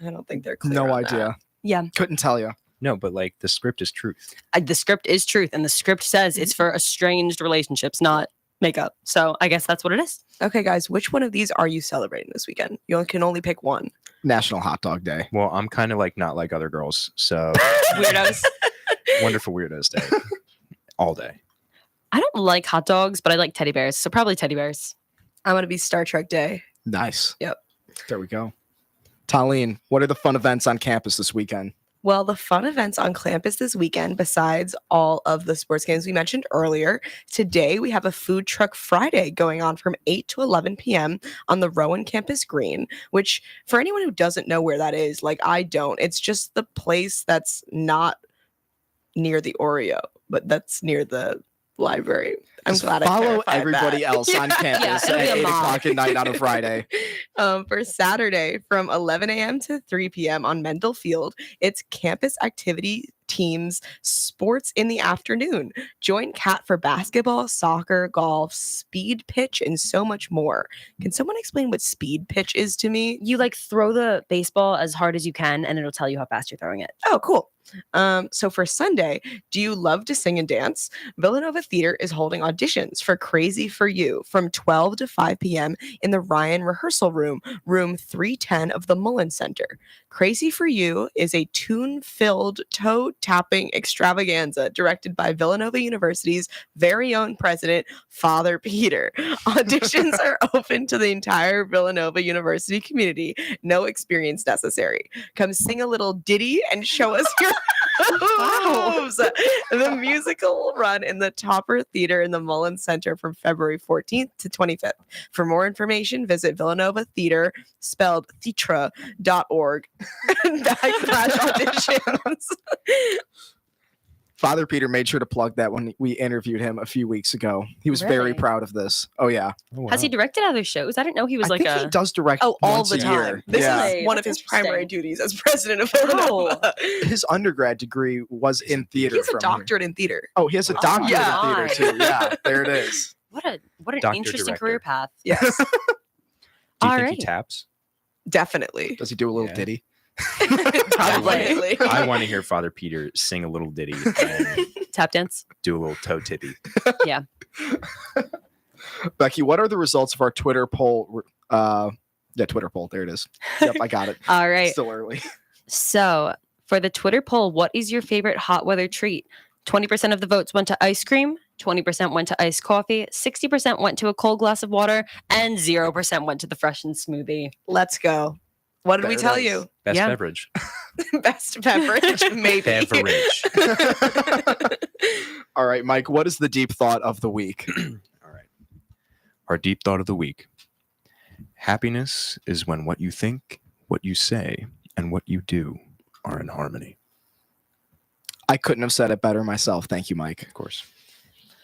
I don't think they're clear no on that. idea. Yeah. Couldn't tell you. No, but like the script is truth. The script is truth, and the script says it's for estranged relationships, not makeup. So I guess that's what it is. Okay, guys, which one of these are you celebrating this weekend? You can only pick one. National Hot Dog Day. Well, I'm kind of like not like other girls, so Weirdos. Wonderful Weirdos Day, all day. I don't like hot dogs, but I like teddy bears. So probably teddy bears. I'm going to be Star Trek Day. Nice. Yep. There we go. Talene, what are the fun events on campus this weekend? Well, the fun events on campus this weekend, besides all of the sports games we mentioned earlier, today we have a Food Truck Friday going on from 8 to 11 p.m. on the Rowan Campus Green, which for anyone who doesn't know where that is, like I don't, it's just the place that's not near the Oreo, but that's near the library. I'm Just glad I follow clarified everybody that. else on campus it'll be at a 8 mob. o'clock at night on a Friday. For Saturday from 11 a.m. to 3 p.m. on Mendel Field, it's campus activity teams sports in the afternoon. Join Kat for basketball, soccer, golf, speed pitch, and so much more. Can someone explain what speed pitch is to me? You like throw the baseball as hard as you can, and it'll tell you how fast you're throwing it. Oh, cool. So for Sunday, do you love to sing and dance? Villanova Theater is holding auditions for Crazy for You from 12 to 5 p.m. in the Ryan Rehearsal Room, room 310 of the Mullen Center. Crazy for You is a tune-filled toe-tapping extravaganza directed by Villanova University's very own president, Father Peter. Auditions are open to the entire Villanova University community. No experience necessary. Come sing a little ditty and show us your moves. The musical will run in the Topper Theater in the Mullen Center from February 14th to 25th. For more information, visit Villanova Theater, spelled theatra.org, /auditions. Father Peter made sure to plug that when we interviewed him a few weeks ago. He was very Really? proud of this. Oh, yeah. Has he directed other shows? I didn't know he was I like think he does direct Oh, all once the a time. year. This Yeah. is one of That's his primary interesting. duties as president of Villanova. His undergrad degree was in theater. He has a from here. doctorate in theater. Oh, he has a Oh doctorate my in theater, too. Yeah, there it is. What an Doctor interesting director. career path. Yes, Do you All think right. he taps? definitely. Does he do a little Yeah. ditty? Definitely. I want to hear Father Peter sing a little ditty and Tap dance. do a little toe tippy. Becky, what are the results of our Twitter poll? Twitter poll. There it is. Yep, I got it. All right. Still early. So for the Twitter poll, what is your favorite hot weather treat? 20% of the votes went to ice cream, 20% went to iced coffee, 60% went to a cold glass of water, and 0% went to the freshened smoothie. Let's go. What did we tell you? Best beverage. Best beverage, maybe. Beverage. All right, Mike, what is the deep thought of the week? All right. Our deep thought of the week. Happiness is when what you think, what you say, and what you do are in harmony. I couldn't have said it better myself. Thank you, Mike. Of course.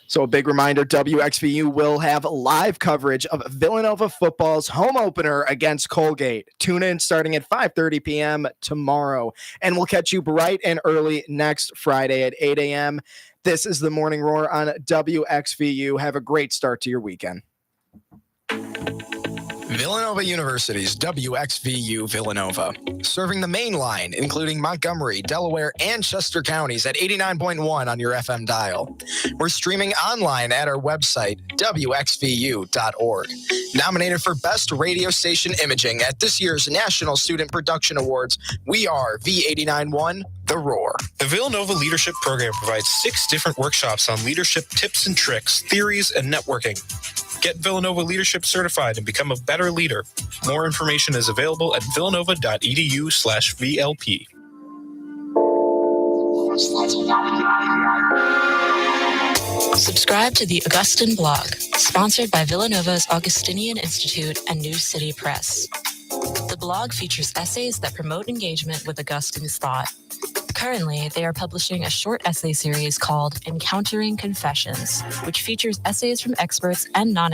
So a big reminder, WXVU will have live coverage of Villanova football's home opener against Colgate. Tune in starting at 5:30 p.m. tomorrow, and we'll catch you bright and early next Friday at 8 a.m. This is the Morning Roar on WXVU. Have a great start to your weekend. Villanova University's WXVU Villanova, serving the main line, including Montgomery, Delaware, and Chester counties at 89.1 on your FM dial. We're streaming online at our website, wxvu.org. Nominated for Best Radio Station Imaging at this year's National Student Production Awards, we are V89.1, The Roar. The Villanova Leadership Program provides 6 different workshops on leadership tips and tricks, theories, and networking. Get Villanova Leadership certified and become a better leader. More information is available at villanova.edu/VLP. Subscribe to the Augustine blog, sponsored by Villanova's Augustinian Institute and New City Press. The blog features essays that promote engagement with Augustine's thought. Currently, they are publishing a short essay series called Encountering Confessions, which features essays from experts and non-experts